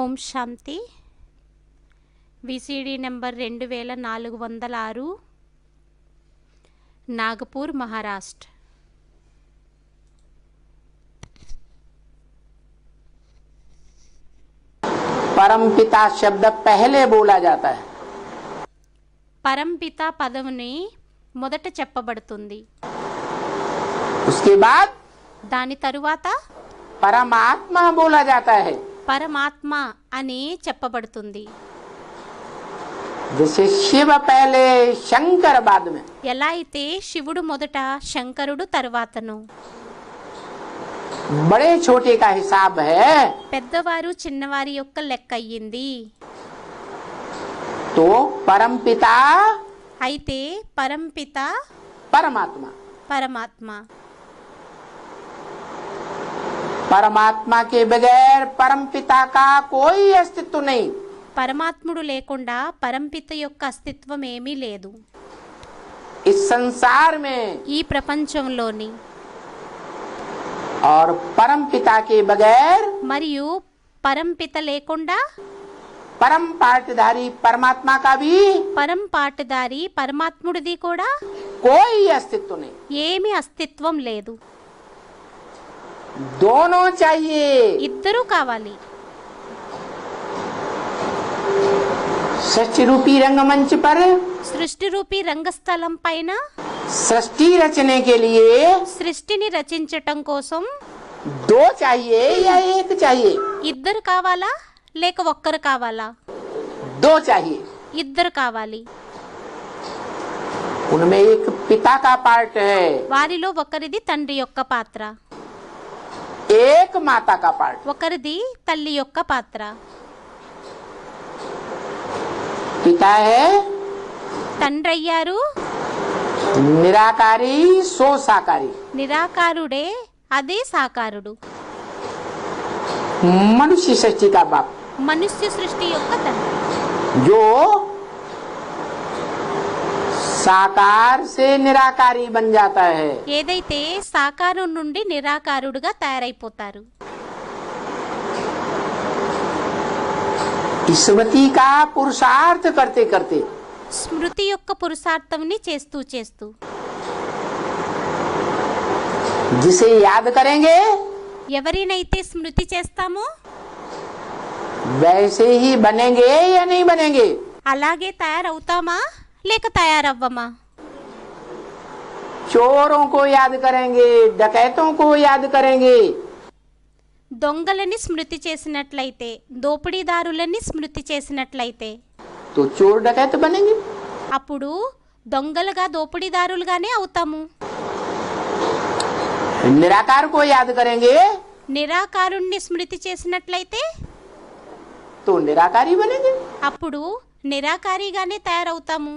ఓం శాంతి. VCD number 2406, Nagpur Maharashtra. परमपिता शब्द पहले बोला जाता है. పరంపిత పదముని మొదట చెప్పబడుతుంది. उसके बाद దాని తరువాత परमात्मा बोला जाता है. పరమాత్మ అని చెప్పబడుతుంది. जैसे शिव पहले शंकर बाद में. ఎలా అయితే శివుడు మొదట శంకరుడు తరువాతను. बड़े छोटे का हिसाब है పెద్దవారు చిన్నవారి యొక్క లెక్క అయ్యింది. तो परमपिता అయితే పరంపిత परमात्मा. పరమాత్మ. परमात्मा के बगैर परमपिता का कोई अस्तित्व नहीं. పరమాత్ముడు లేకుండా పరంపిత యొక్క అస్తిత్వం ఏమీ లేదు इस संसार में. ఈ ప్రపంచంలోని. और परमपिता के बगैर మరియు పరంపిత లేకుండా परम पाठधारी परमात्मा का भी పరం పాటుదారి పరమాత్ముడిది కూడా कोई अस्तित्व नहीं. ఏమీ అస్తిత్వం లేదు. दोनों चाहिए. ఇద్దరూ కావాలి. सृष्टि रूपी रंगमंच पर సృష్టి రూపీ రంగస్థలం పైన सृष्टि रचने के लिए సృష్టిని రచించటం కోసం दो चाहिए या एक चाहिए? ఇద్దరు కావాలా లేక ఒక్కరు కావాలా? दो चाहिए. ఇద్దరు కావాలి. उनमें एक पिता का पार्ट है, వారిలో ఒకరిది తండ్రి యొక్క పాత్ర, एक माता का पार्ट. ఒకరిది తల్లి యొక్క పాత్ర. पिता है తండ్రి అయ్యారు निराकारी सो साकारी. నిరాకారుడే, అదే సాకారుడు. मनुष्य सृष्टि का बाप మనుష్య సృష్టి యొక్క తండ్రి, जो साकार से निराकारी बन जाता है. ఏదైతే సాకారం నుండి నిరాకారుడుగా తయారైపోతారు. स्मृति का पुरुषार्थ करते करते స్మృతి యొక్క పురుషార్థంని చేస్తూ చేస్తూ जिसे याद करेंगे ఎవరినైతే స్మృతి చేస్తామో वैसे ही बनेंगे या नहीं बनेंगे? అలాగే తయారవుతామా లేక తయారవ్వమా? चोरों को याद करेंगे, डकैतों को याद करेंगे, దొంగలని స్మృతి చేసినట్లయితే, దోపిడీదారులని స్మృతి చేసినట్లయితే तो चोर डकैत बनेंगे. అప్పుడు దొంగలుగా దోపిడీదారులుగానే అవుతాము. निराकार को याद करेंगे నిరాకారుణ్ణి స్మృతి చేసినట్లయితే तो निराकारी बनेंगे. అప్పుడు నిరాకారిగానే తయారవుతాము.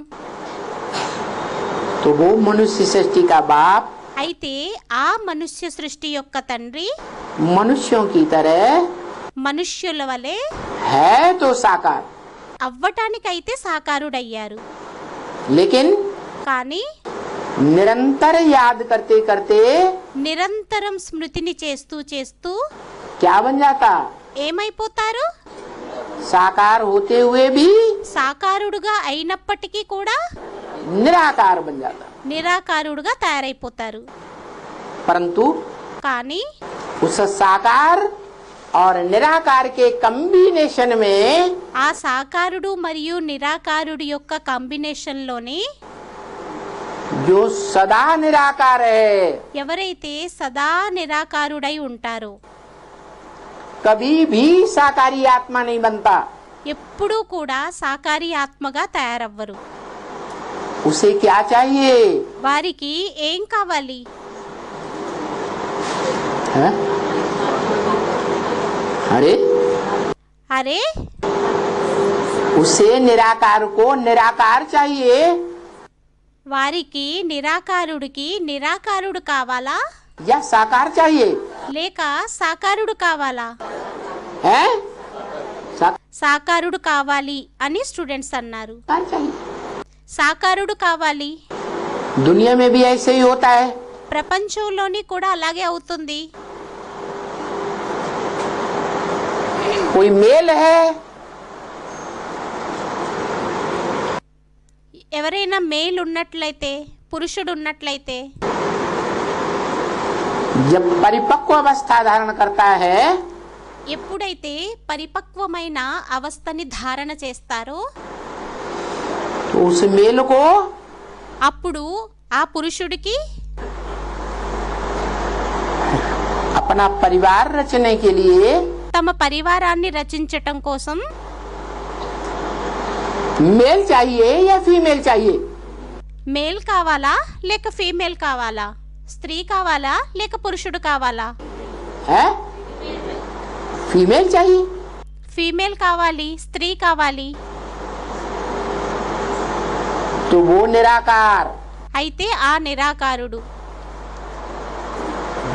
तो वो मनुष्य सृष्टि का बाप అయితే ఆ మనుష్య సృష్టి యొక్క తండ్రి मनुष्यों की तरह మనుష్యుల వలె है तो साकार, అవ్వటానికైతే సాకారుడయ్యారు. लेकिन కానీ निरंतर याद करते करते నిరంతరం స్మృతిని చేస్తూ చేస్తూ क्या बन जाता? ఏమైపోతారు? साकार होते हुए भी సాకారుడుగా అయినప్పటికీ కూడా निराकार बन जाता. నిరాకారుడుగా తయారైపోతారు. परंतु కానీ उस साकार और निराकार के कॉम्बिनेशन में ఆ సాకారుడు మరియు నిరాకారుడు యొక్క కాంబినేషన్లోని जो सदा निराकार है ఎవరైతే సదా నిరాకారుడై ఉంటారో कभी भी साकारी आत्मा नहीं बनता. ఎప్పుడూ కూడా సాకారి ఆత్మగా తయారవ్వరు. उसे क्या चाहिए? వారికి ఏం కావాలి? है? अरे అరే, उसे निराकार को निराकार चाहिए. వారికి నిరాకారుడికి నిరాకారుడు కావాలా या साकार चाहिए? లేక సాకారుడు కావాలా? है? సాకారుడు కావాలి అని స్టూడెంట్స్ అన్నారు. साकार चाहिए. సాకారుడు కావాలి. दुनिया में भी ऐसे ही होता है. ప్రపంచంలోని కూడా అలాగే అవుతుంది. कोई मेल है, ఎవరైనా మేల్ ఉన్నట్లయితే, పురుషుడు ఉన్నట్లయితే, जब परिपक्व अवस्था धारण करता है ఎప్పుడైతే పరిపక్వమైన అవస్థని ధారణ చేస్తారో तो उस मेल को అప్పుడు ఆ పురుషుడికి अपना परिवार रचने के लिए తమ పరివారాన్ని రచించటం కోసం मेल चाहिए या फीमेल चाहिए? మేల్ కావాలా లేక ఫీమేల్ కావాలా, స్త్రీ కావాలా లేక పురుషుడు కావాలా? है फीमेल चाहिए। ఫీమేల్ కావాలి, స్త్రీ కావాలి. तो वो निराकार అయితే ఆ నిరాకారుడు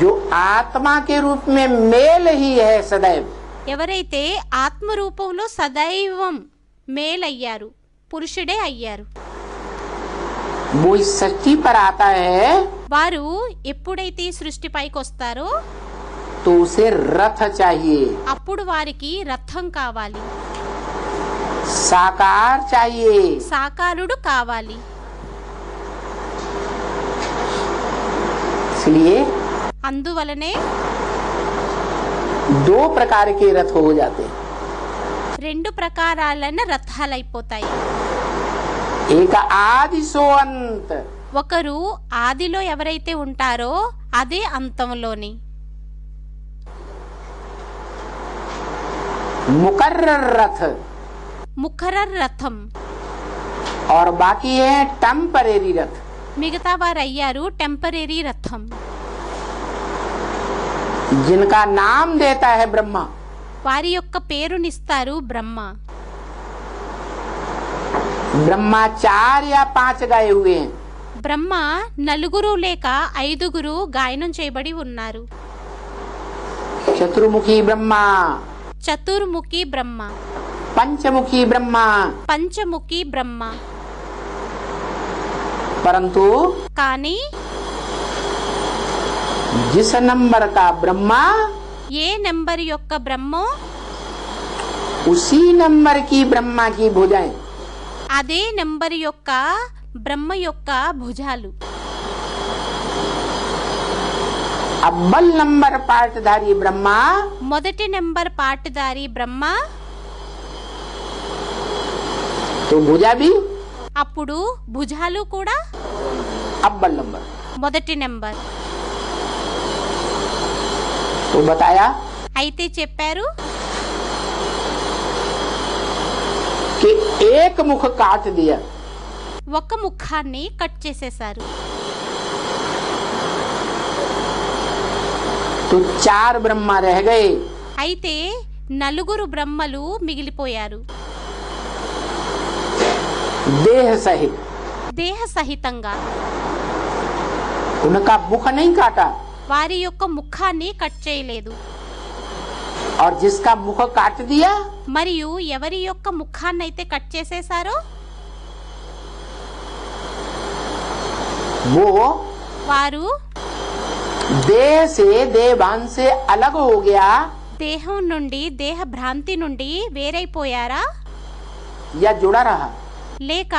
जो आत्मा के रूप में मेल ही है सदैव, ఎవరైతే ఆత్మ రూపంలో సదైవం మేల్ అయ్యారు, పురుషుడే అయ్యారు, वो इस सृष्टि पर आता है వారు ఎప్పుడైతే ఈ సృష్టిపైకి వస్తారో तो उसे रथ चाहिए, అప్పుడు వారికి రథం కావాలి, साकार चाहिए। సాకారుడు కావాలి. इसलिए అందువలనే दो प्रकार के रथ हो जाते हैं। రెండు ప్రకారాలైన రథాలైపోతాయి. एक आदि सो अंत, ఒకరు ఆదిలో ఎవరైతే ఉంటారో అదే అంతంలోని मुकर्रर रथ, ముఖరర్ రథం, और बाकी है टेम्परेरी रथ। మిగతా వారు అయ్యారు టెంపరీ రథం, जिनका नाम देता है ब्रह्मा। వారి యొక్క పేరునిస్తారు బ్రహ్మ. ब्रह्मा 4 या 5 गाए हुए हैं। బ్రహ్మ నలుగురు లేక ఐదుగురు గాయనం చేయబడి ఉన్నారు. चतुर्मुखी ब्रह्मा, చతుర్ముఖి బ్రహ్మ, पंचमुखी ब्रह्मा, పంచముఖి బ్రహ్మ. परंतु కానీ जिस नंबर का ब्रह्मा ఏ నెంబర్ యొక్క బ్రహ్మో उसी नंबर की ब्रह्मा की भुजाएं, అదే నెంబర్ యొక్క బ్రహ్మ యొక్క భుజాలు. अव्वल नंबर पार्टधारी ब्रह्मा మొదటి నెంబర్ పాటుదారి బ్రహ్మ, तो भुजा भी అప్పుడు భుజాలు కూడా अव्वल नंबर। మొదటి నెంబర్. तो बताया అయితే చెప్పారు कि एक मुख काट दिया ఒక ముఖాన్ని కట్ చేసేశారు, तो 4 ब्रह्मा रह गए। అయితే నలుగురు బ్రహ్మలు మిగిలిపోయారు, देह सहित। దేహ సహితంగా. उनका मुख नहीं काटा, వారి యొక్క ముఖాన్ని కట్ చేయలేదు. और जिसका मुख काट दिया మరియు ఎవరి యొక్క ముఖాన్నైతే కట్ చేసేశారో वो వారు देह से देवान से अलग हो गया దేహం నుండి, దేహ భ్రాంతి నుండి వేరైపోయారా या जुड़ा रहा? లేక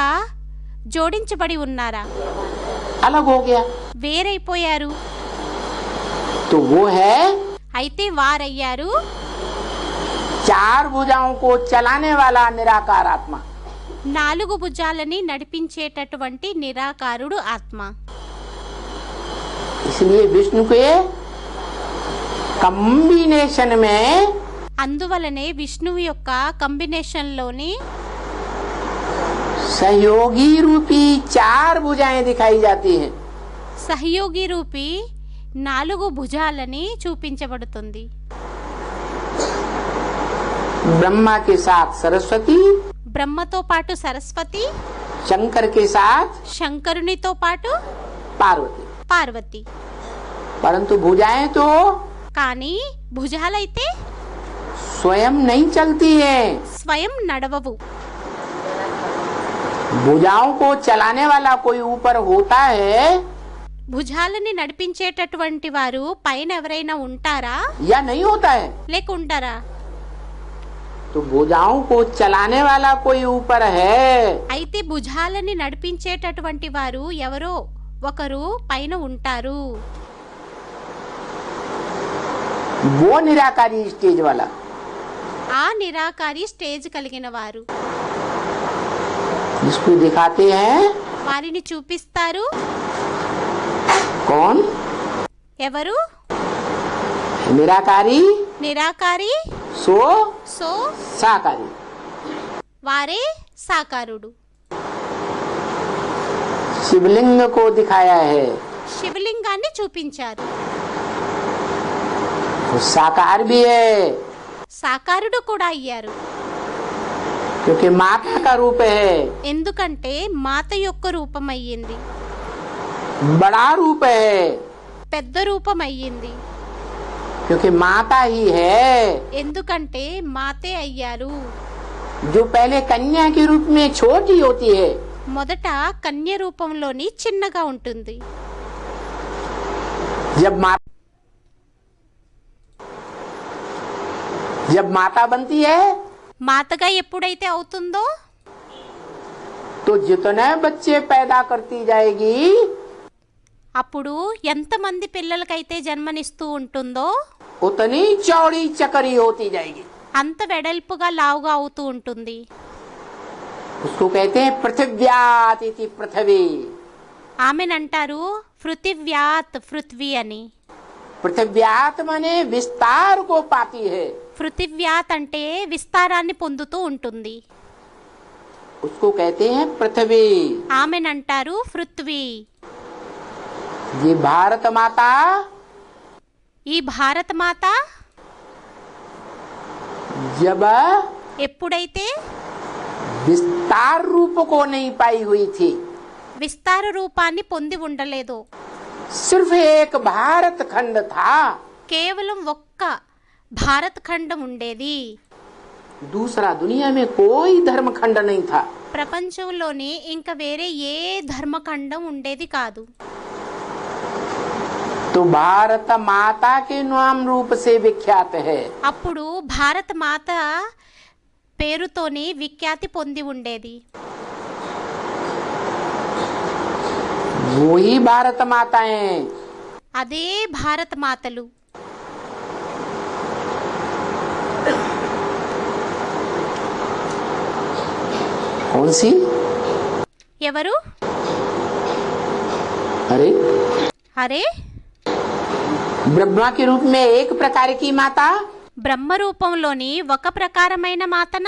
జోడించబడి ఉన్నారా? अलग हो गया। వేరైపోయారు. तो वो है అయితే వారయ్యారు 4 भुजाओं को चलाने वाला निराकार आत्मा। 4 భుజాలని నడిపించేటటువంటి నిరాకారుడు ఆత్మ. इसलिए विष्णु के कॉम्बिनेशन में అందువలనే విష్ణువు యొక్క కంబినేషన్లోని सहयोगी रूपी 4 भुजाएं दिखाई जाती हैं। సహయోగి రూపి 4 భుజాలని చూపించబడుతుంది. ब्रह्मा के साथ सरस्वती, బ్రహ్మతో పాటు సరస్వతి, शंकर के साथ శంకరునితో పాటు पार्वती। పార్వతి. परंतु भुजाएं तो కానీ భుజాలైతే स्वयं नहीं चलती हैं। స్వయం నడవవు. भुजाओं को चलाने वाला कोई ऊपर होता है భుజాలని నడిపించేటటువంటి వారు పైన ఎవరైనా ఉంటారా या नहीं होता है? లేక ఉంటారా? तो भुजाओं को चलाने वाला कोई ऊपर है। అయితే భుజాలని నడిపించేటటువంటి వారు ఎవరో ఒకరు పైన ఉంటారు. वो निराकारी स्टेज वाला। ఆ నిరాకారి స్టేజ్ కలిగిన వారు. जिसको दिखाते हैं వారిని చూపిస్తారు. कौन? ఎవరు? निराकारी నిరాకారి. सो సో साकारी। వారే సాకారుడు. शिवलिंग को दिखाया है, శివలింగాన్ని చూపించారు. वो साकार भी है సాకారుడు కూడా అయ్యారు. क्योंकि माता का रूप है, ఎందుకంటే మాత యొక్క రూపం అయ్యింది, बड़ा रूप है, పెద్ద రూపం అయ్యింది. क्योंकि माता ही है ఎందుకంటే మాతే అయ్యారు. जो पहले कन्या के रूप में छोटी होती है, మొదట కన్య రూపంలోని చిన్నగా ఉంటుంది. जब माता बनती है మాతగా ఎప్పుడైతే అవుతుందో तो जितने बच्चे पैदा करती जाएगी అప్పుడు ఎంతమంది పిల్లలకైతే జన్మనిస్తూ ఉంటుందో उतनी चौड़ी चकरी होती जाएगी। అంత వెడల్పుగా లావుగా అవుతూ ఉంటుంది. उसको कहते हैं पृथिव्यात इति पृथ्वी। ఆమెనంటారు పృథివ్యాత్ పృథ్వీ అని. पृथिव्यात माने विस्तार को पाती है, పృథివ్యాత్ అంటే విస్తారాన్ని పొందుతూ ఉంటుంది. उसको कहते हैं पृथ्वी। ఆమెనంటారు పృథ్వీ. ये भारत माता ఈ భారత మాత जब ఎప్పుడైతే विस्तार रूप को नहीं पाई हुई थी, విస్తార రూపాన్ని పొంది ఉండలేదో, सिर्फ एक भारत खंड था, కేవలం ఒక్క భారత్ ఖండం ఉండేది. दूसरा दुनिया में कोई धर्म खंड नहीं था। ప్రపంచంలోనే ఇంకా వేరే ఏ ధర్మఖండం ఉండేది కాదు. तो भारत माता के नाम रूप से विख्यात है। అప్పుడు భారత మాత పేరుతోని విఖ్యాతి పొంది ఉండేది. वही भारत माताएं అదే భారత మాతలు. कौन सी? ఎవరు? अरे అరే ब्रह्मा के रूप में एक प्रकार की माता, బ్రహ్మ రూపంలోని ఒక ప్రకారమైన మాతన,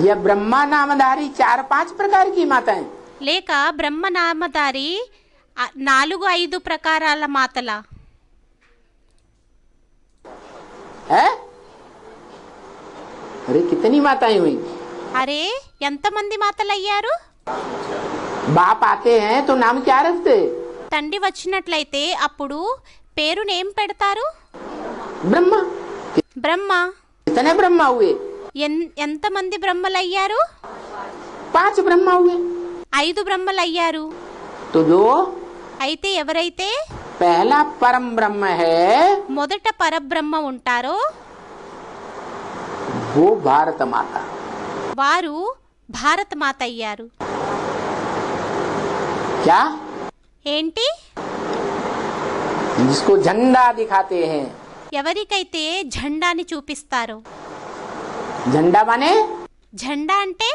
या ब्रह्मा नामधारी 4-5 प्रकार की माताएं? లేక బ్రహ్మ నామధారి 4-5 ప్రకారాల మాతల? है? अरे कितनी माताएं हुई? అరే ఎంతమంది మాతలయ్యారు? बाप आते हैं तो नाम क्या रखते? తండ్రి వచ్చినట్లయితే అప్పుడు పేరునేం పెడతారు? ब्रह्मा। బ్రహ్మ. कितने ब्रह्मा हुए? ఎంతమంది బ్రహ్మలయ్యారు? 5 ब्रह्मा हुए। 5 బ్రహ్మలయ్యారు. तो जो అయితే ఎవరైతే पहला परम ब्रह्म है మొదట పరబ్రహ్మ ఉంటారో वो भारत माता। వారు భారత మాత అయ్యారు. क्या? ఏంటి? जिसको झंडा दिखाते हैं। ఎవరికైతే జెండాని చూపిస్తారో. झंडा माने జెండా అంటే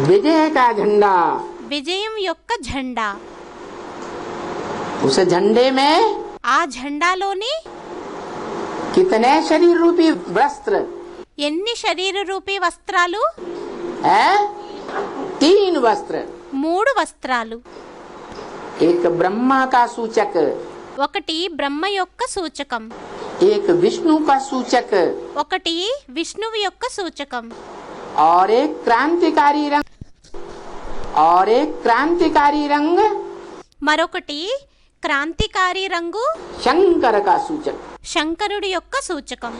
विजय का झंडा। విజయం యొక్క జెండా. उस झंडे में ఆ జెండాలోని कितने शरीर रूपी वस्त्र ఎన్ని శరీర రూపీ వస్త్రాలు? है? 3 वस्त्र। 3 వస్త్రాలు. एक ब्रह्मा का सूचक, ఒకటి బ్రహ్మ యొక్క సూచకం, एक विष्णु का सूचक ఒకటి విష్ణువు యొక్క సూచకం, और एक क्रांतिकारी रंग, और एक क्रांतिकारी रंग మరొకటి క్రాంతికారి రంగు शंकर का सूचक। శంకరుడి యొక్క సూచకం.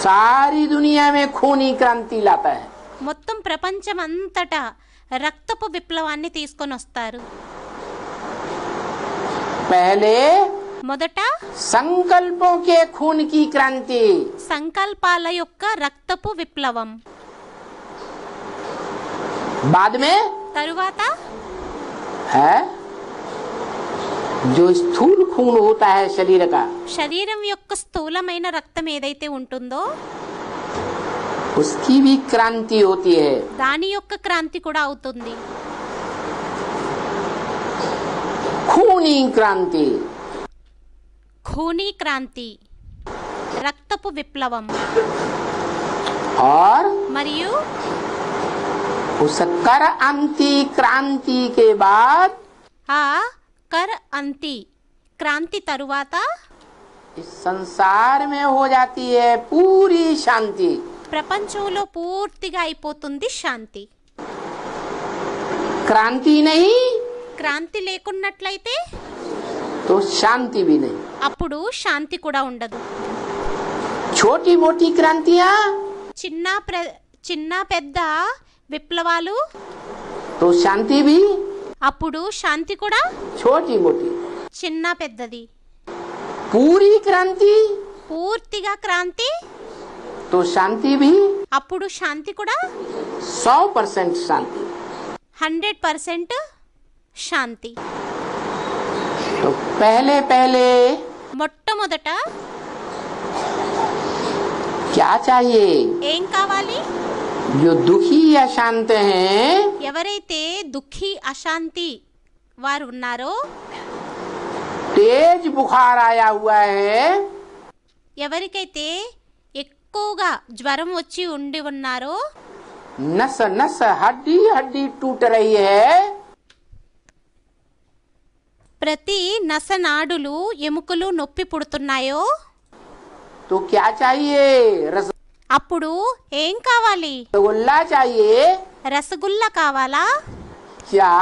सारी दुनिया में खूनी क्रांति लाता है। మొత్తం ప్రపంచం అంతటా రక్తపు విప్లవాన్ని తీసుకొని వస్తారు. पहले మొదట संकल्पों के खून की क्रांति, సంకల్పాల యొక్క రక్తపు విప్లవం, बाद में తరువాత है जो स्थूल खून होता है शरीर का, శరీరం యొక్క స్థూలమైన రక్తం ఏదైతే ఉంటుందో उसकी भी क्रांति होती है। దాని యొక్క క్రాంతి కూడా అవుతుంది. खूनी क्रांति, ఖూనీ క్రాంతి, రక్తపు విప్లవం. और మరియు उस कर अंती क्रांति के बाद ఆ కర్ అంతి క్రాంతి తరువాత इस संसार में हो जाती है पूरी शांति। ప్రపంచంలో పూర్తిగా అయిపోతుంది శాంతి. क्रांति नहीं క్రాంతి లేకున్నట్లయితే तो शांति भी नहीं। అప్పుడు శాంతి కూడా ఉండదు. छोटी मोटी क्रांतियां చిన్న పెద్ద విప్లవాలు, तो शांति भी అప్పుడు శాంతి కూడా छोटी मोटी। చిన్న పెద్దది. पूरी क्रांति పూర్తిగా క్రాంతి, तो शांति भी అప్పుడు శాంతి కూడా 100% शांति। 100% శాంతి. तो पहले पहले మొట్టమొదట क्या चाहिए? ఏం కావాలి? जो दुखी या शांत हैं, ఎవరైతే దుఃఖి అశాంతి వారు ఉన్నారో, तेज बुखार आया हुआ है, ఎవరికైతే ఎక్కువగా జ్వరం వచ్చి ఉండి ఉన్నారో, नस नस हड्डी हड्डी टूट रही है, ప్రతి నసనాడులు ఎముకలు నొప్పి పుడుతున్నాయో, तो क्या चाहिए? అప్పుడు ఏం కావాలి? रसगुल्ला चाहिए? రసగుల్లా కావాలా? क्या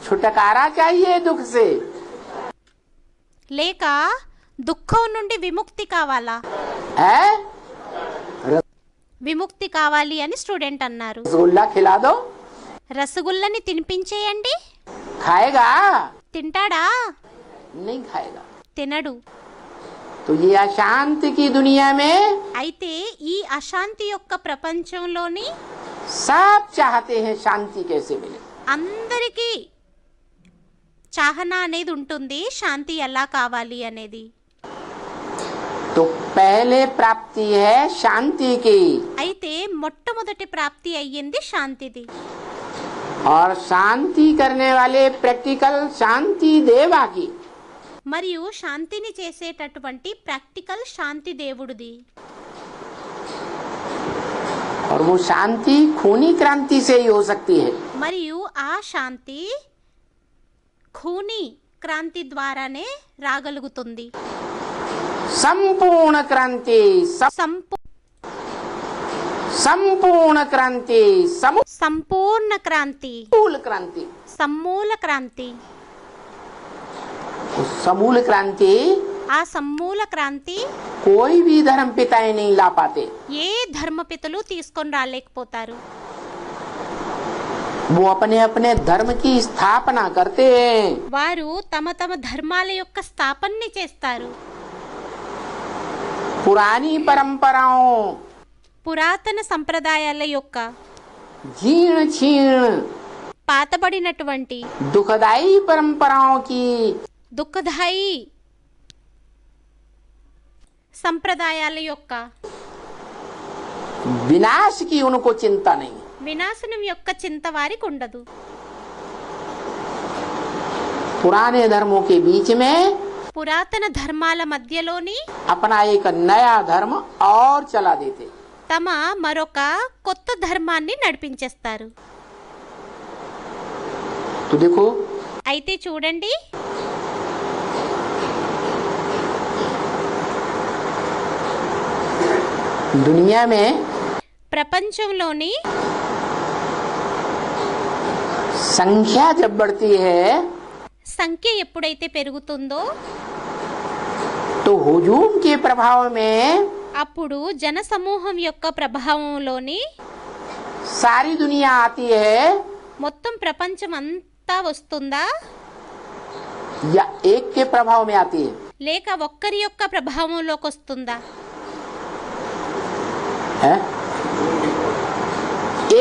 छुटकारा चाहिए दुख से? లేక దుఃఖం నుండి విముక్తి కావాలా? है విముక్తి కావాలి అని స్టూడెంట్ అన్నారు. रसगुल्ला खिला दो, రసగుల్లని తినిపించేయండి. खाएगा? తింటాడా? नहीं खाएगा। తినడు. तो ये अशांति की दुनिया में అయితే ఈ అశాంతి యొక్క ప్రపంచంలోని सब चाहते हैं शांति कैसे मिले। అందరికీ చాహన అనేది ఉంటుంది, శాంతి ఎలా కావాలి అనేది. तो पहले प्राप्ति है शांति की, అయితే మొట్టమొదటి ప్రాప్తి అయ్యింది శాంతిది. और शांति करने वाले प्रैक्टिकल शांति देवा की। మరియు శాంతిని చేసేటటువంటి ప్రాక్టికల్ శాంతి దేవుడిది. और वो शांति खूनी क्रांति से ही हो सकती है। మరియు ఆ శాంతి ఖూనీ క్రాంతి ద్వారానే రాగలుగుతుంది. संपूर्ण क्रांति संपूर्ण क्रांति సంపూర్ణ క్రాంతి, समूल क्रांति। సమూల క్రాంతి. उस समूल क्रांति ఆ సమూల క్రాంతి कोई भी धर्म पिताएं नहीं ला पाते। ఏ ధర్మపితలు తీసుకొని రాలేకపోతారు. वो अपने अपने धर्म की स्थापना करते हैं। వారు తమ తమ ధర్మాల యొక్క స్థాపనని చేస్తారు. पुरानी परंपराओं, పురాతన సంప్రదాయాల యొక్క जीर्ण क्षीण పాతబడినటువంటి दुखदाई परंपराओं की దుఃఖదాయి సంప్రదాయాల యొక్క विनाश की उनको चिंता नहीं। వినాశనం యొక్క చింత వారికి ఉండదు. पुराने धर्मों के बीच में పురాతన ధర్మాల మధ్యలోని अपना एक नया धर्म और चला देते। తమ మరొక కొత్త ధర్మాన్ని నడిపించేస్తారు. तो देखो అయితే చూడండి, दुनिया में ప్రపంచంలోని संख्या जब बढ़ती है సంఖ్య ఎప్పుడైతే పెరుగుతుందో तो हुजूम के प्रभाव में అప్పుడు జన సమూహం యొక్క ప్రభావంలోని सारी दुनिया आती है। మొత్తం ప్రపంచం అంతా వస్తుందా? या एक के प्रभाव में आती है? లేక ఒక్కరి యొక్క ప్రభావంలోకి వస్తుందా? है?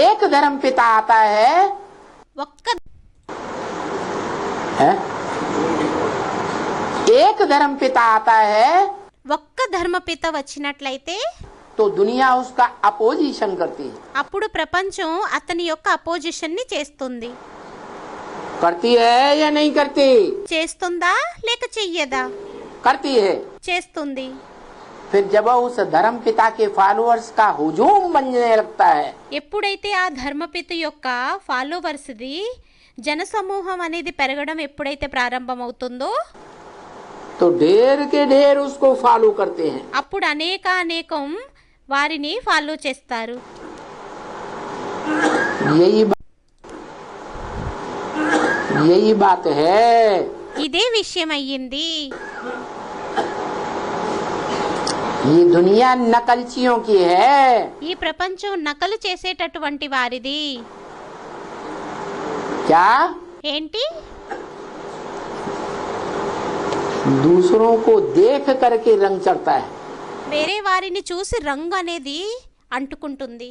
एक धर्म पिता आता है, ఒక్క है? एक धर्म पिता आता है ఒక్క ధర్మపిత వచ్చినట్లయితే तो दुनिया उसका अपोजिशन करती है। అప్పుడు ప్రపంచం అతని యొక్క అపోజిషన్ ని చేస్తుంది. करती है या नहीं करती? చేస్తుందా లేక చెయ్యదా? करती है। చేస్తుంది. फिर जब उस धर्म पिता के फॉलोअर्स का हुजूम बनने लगता है, ఎప్పుడైతే ఆ ధర్మపిత యొక్క ఫాలోవర్స్ది జనసమూహం అనేది పెరగడం ఎప్పుడైతే ప్రారంభమవుతుందో तो ढेर के ढेर उसको फॉलो करते हैं। అప్పుడు అనేకం వారిని ఫాలో చేస్తారు. यही बात है। ఇదే విషయం అయ్యింది. ये दुनिया नकलचियों की है। ఈ ప్రపంచం నకలు చేసేటటువంటి వారిది. क्या? ఏంటి? दूसरों को देख करके रंग चढ़ता है। వేరే వారిని చూసి రంగు అనేది అంటుకుంటుంది.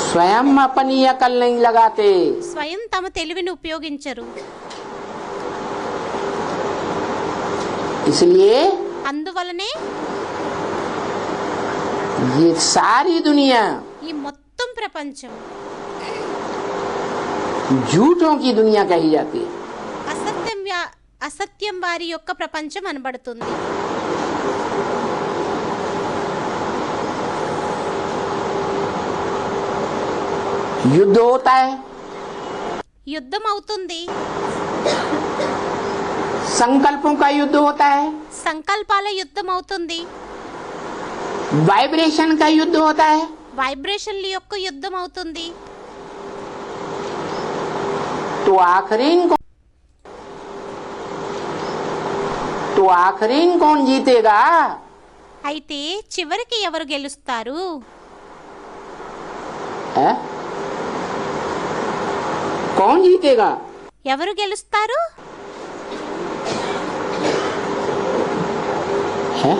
स्वयं अपनी अकल नहीं लगाते। స్వయం తమ తెలివిని ఉపయోగించరు. इसलिए అందువలనే ये सारी दुनिया ఈ మొత్తం ప్రపంచం झूठों की दुनिया कही जाती है। అసత్యం వారి యొక్క ప్రపంచం అనబడుతుంది. युद्ध होता है, యుద్ధం అవుతుంది. संकल्पों का युद्ध होता है, సంకల్పాల యుద్ధం అవుతుంది. वाइब्रेशन का युद्ध होता है। వైబ్రేషన్ల యొక్క యుద్ధం అవుతుంది. तो आखिरीन कौन जीतेगा? అయితే చివరికి ఎవరు గెలుస్తారు? है? कौन जीतेगा? ఎవరు గెలుస్తారు? है?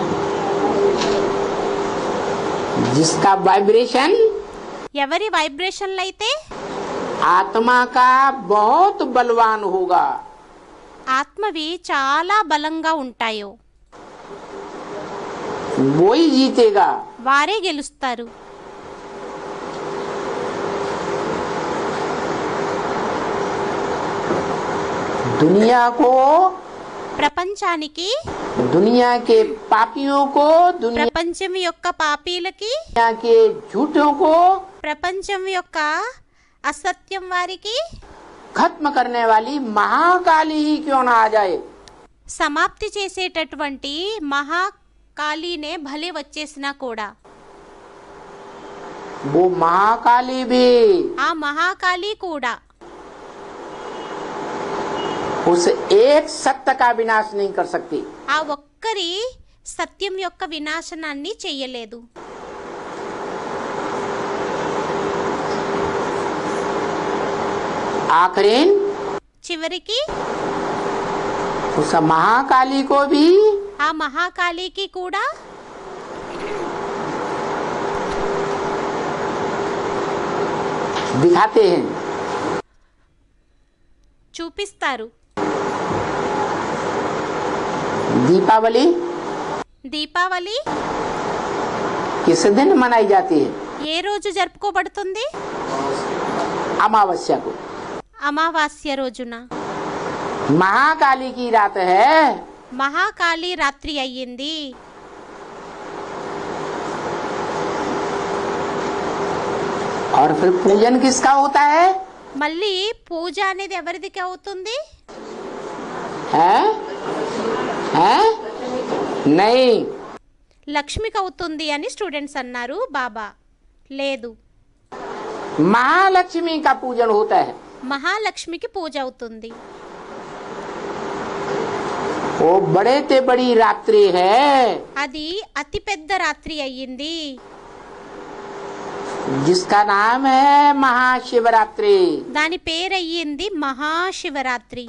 जिसका वाइब्रेशन ఎవరి వైబ్రేషన్లు అయితే आत्मा का बहुत बलवान होगा, ఆత్మవి చాలా బలంగా ఉంటాయో वो ही जीतेगा। వారే గెలుస్తారు. दुनिया को, ప్రపంచానికి, दुनिया के पापियों को, दुनिया ప్రపంచం యొక్క పాపీలకి, के झूठों को ప్రపంచం యొక్క అసత్యం వారికి खत्म करने वाली महाकाली ही क्यों ना आ जाए। సమాప్తి చేసేటటువంటి మహాకాళీనే భలే వచ్చేసినా కూడా वो महाकाली भी ఆ మహాకాళీ కూడా उस एक सत्य का विनाश नहीं कर सकती। ఆ ఒక్కరి సత్యం యొక్క వినాశనాన్ని చెయ్యలేదు. आखिरीन చివరికి उस महाकाली को भी ఆ మహాకాళీకి కూడా दिखाते हैं। చూపిస్తారు. दीपावली దీపావళి किस दिन मनाई जाती है? ఏ రోజు జరుపుకోబడుతుంది? अमावस्या को। అమావాస్య రోజున. महाकाली की रात है। మహాకాళీ రాత్రి అయ్యింది. और फिर पूजन किसका होता है? మళ్ళీ పూజ అనేది ఎవరిదికి అవుతుంది? है? है? नहीं, లక్ష్మికి అవుతుంది అని స్టూడెంట్స్ అన్నారు. బాబా లేదు, महालक्ष्मी का पूजन होता है। మహాలక్ష్మికి పూజ అవుతుంది. वो बड़े ते बड़ी रात्रि है। అది అతి పెద్ద రాత్రి అయ్యింది. जिसका नाम है महाशिवरात्रि। దాని పేరయ్యింది మహాశివరాత్రి.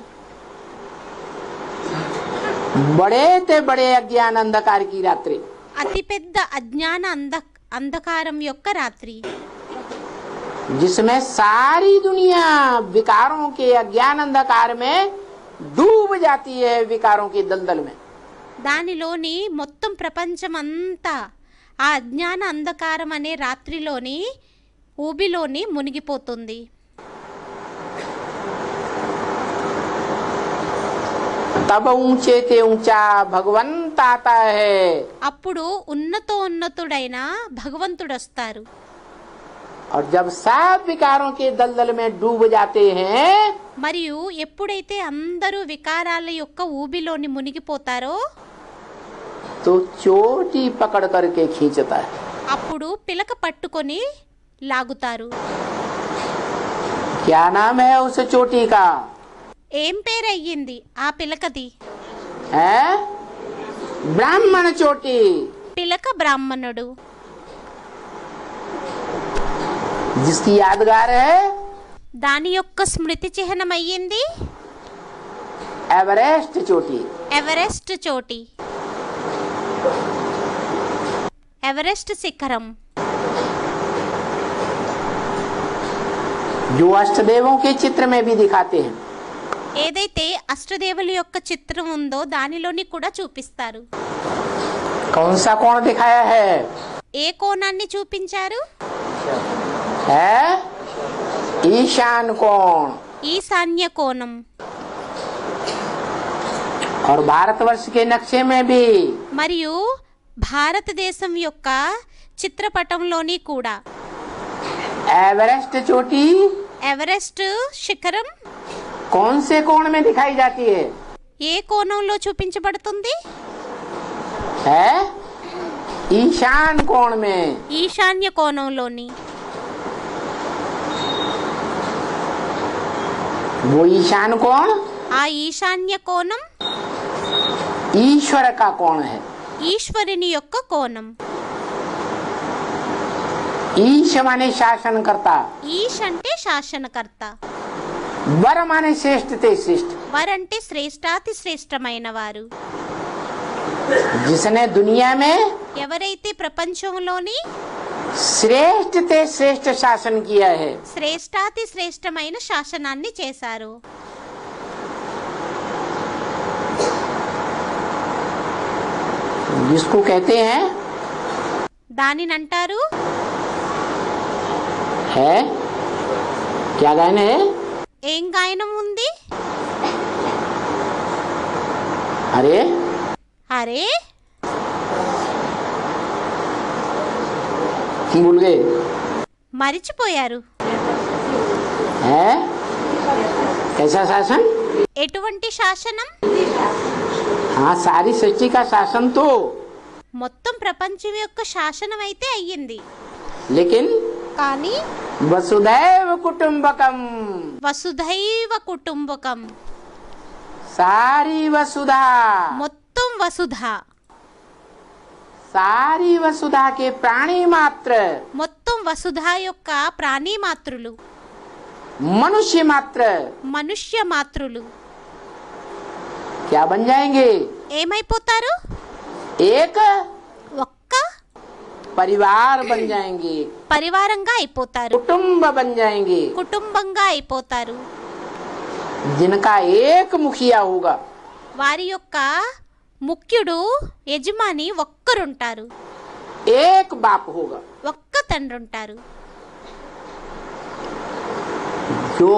बड़े ते बड़े अज्ञान अंधकार की रात्रि, అతిపెద్ద అజ్ఞాన అంధకారం యొక్క రాత్రి, जिसमें सारी दुनिया विकारों के अज्ञान अंधकार में डूब जाती है, विकारों की दलदल में। దానిలోని మొత్తం ప్రపంచమంతా ఆ అజ్ఞాన అంధకారం అనే రాత్రిలోని ఊబిలోని మునిగిపోతుంది. तब ऊंचे ते ऊंचा भगवंत आता है, అప్పుడు ఉన్నతోన్నతుడైన భగవంతుడు వస్తారు. और जब सब विकारों के दलदल में डूब जाते हैं, మరియు ఎప్పుడైతే అందరూ వికారాల యొక్క ఊబిలోని మునిగిపోతారో तो चोटी पकड़ करके खींचता है। అప్పుడు పిలక పట్టుకొని లాగుతారు. क्या नाम है उस चोटी का? ఏం పేరయ్యింది ఆ పిలకది? है ब्राह्मण चोटी। పిలక బ్రాహ్మణుడు. जिसकी यादगार है దాని యొక్క స్మృతి చిహ్నం అయ్యింది एवरेस्ट चोटी। ఎవరెస్ట్ చోటి, ఎవరెస్ట్ శిఖరం. जो अष्टदेवों के चित्र में भी दिखाते हैं। ఏదైతే అష్టదేవుల యొక్క చిత్రం ఉందో దానిలోని కూడా చూపిస్తారు. कौन सा कोण दिखाया है? ఏ కోణాన్ని చూపించారు? है ईशान कोण। ఈశాన్య కోణం. और भारतवर्ष के नक्शे में भी మరియు భారతదేశం యొక్క చిత్రపటంలోని కూడా एवरेस्ट चोटी ఎవరెస్ట్ శిఖరం कौन से कोण में दिखाई जाती है? ఏ కోణంలో చూపించబడుతుంది? है ईशान कोण में। ఈశాన్య కోణంలోని. वो ईशान कोण ఆ ఈశాన్య కోణం ईश्वर का कोण है। ఈశ్వరుని యొక్క కోణం. ईश माने शासन करता, ఈశ్ అంటే శాసనకర్త, वर माने श्रेष्ठ ते श्रेष्ठ। వారంటే శ్రేష్టాతి శ్రేష్టమైన వారు. जिसने दुनिया में ఎవరైతే ప్రపంచంలోని श्रेष्ठ ते श्रेष्ठ शासन किया है, శ్రేష్టాతి శ్రేష్టమైన శాసనాన్ని చేశారు. जिसको कहते हैं దానినంటారు है क्या गायन है? ఏం గాయనం ఉంది? अरे అరే भूल गए మరిచిపోయారు. है कैसा शासन? ఎటువంటి శాసనం? हाँ सारी सृष्टि का शासन तो, మొత్తం ప్రపంచం యొక్క శాసనం అయితే అయ్యింది. लेकिन కానీ वसुधैव कुटुंबकम, వసుధైవ కుటుంబకం, सारी वसुधा, మొత్తం వసుధ, सारी वसुधा के प्राणी मात्र, మొత్తం వసుధ యొక్క ప్రాణి మాతృలు, मनुष्य मात्र మనుష్య మాతృలు क्या बन जाएंगे? ఏమైపోతారు? एक ఒక్క परिवार बन जाएंगे, పరివారంగా అయిపోతారు, कुटुंब बन जाएंगे, కుటుంబంగా అయిపోతారు. जिनका एक मुखिया होगा, వారి యొక్క ముఖ్యుడు యజమాని ఒక్కరుంటారు, एक बाप होगा। ఒక్క తండ్రి ఉంటారు. जो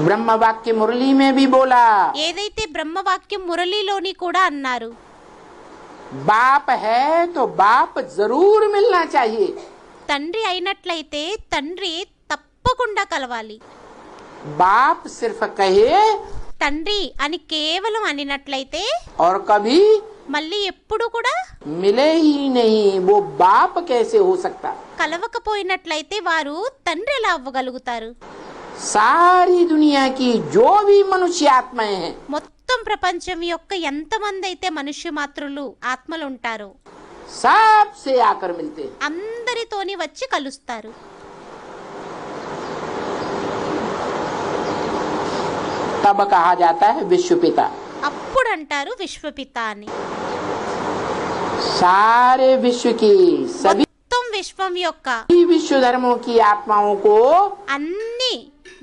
ब्रह्म वाक्य मुरली में भी बोला, ఏదైతే బ్రహ్మవాక్యం మురళిలోని కూడా అన్నారు, बाप है तो बाप जरूर मिलना चाहिए। తండ్రి అయినట్లయితే తండ్రి తప్పకుండా కలవాలి. बाप सिर्फ कहे తండ్రి అని కేవలం అనినట్లయితే और कभी మళ్ళీ ఎప్పుడు కూడా मिले ही नहीं, वो बाप कैसे हो सकता? కలవకపోయినట్లయితే వారు తండ్రి ఎలా అవ్వగలుగుతారు? सारी दुनिया की जो भी मनुष्य आत्माएं हैं, మొత్తం ప్రపంచం యొక్క ఎంతమంది అయితే మనుష్య మాతృలు ఆత్మలు ఉంటారో सब से आकर मिलते हैं। అందరి అందరితోని వచ్చి కలుస్తారు. तब कहा जाता है विश्व पिता. అప్పుడు అంటారు విశ్వపిత అని. सारे विश्व की सभी మొత్తం విశ్వం యొక్క विश्व धर्मों की आत्माओं को అన్ని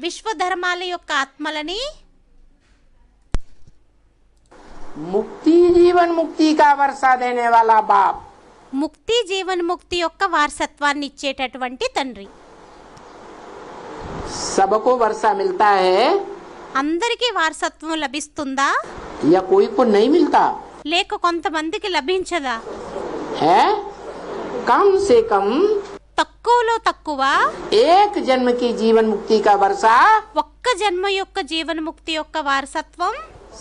విశ్వ ధర్మాల యొక్క ఆత్మలని मुक्ति जीवन मुक्ति का वर्षा देने वाला बाप, ముక్తి జీవన్ముక్తి యొక్క వారసత్వాన్ని ఇచ్చేటటువంటి తండ్రి. सबको वर्षा मिलता है అందరికీ వారసత్వం లభిస్తుందా या कोई को नहीं मिलता లేక కొంతమందికి లభించదా? है? कम से कम తక్కువలో తక్కువ एक जन्म की जीवन मुक्ति का वर्षा ఒక్క జన్మ యొక్క జీవన్ముక్తి యొక్క వారసత్వం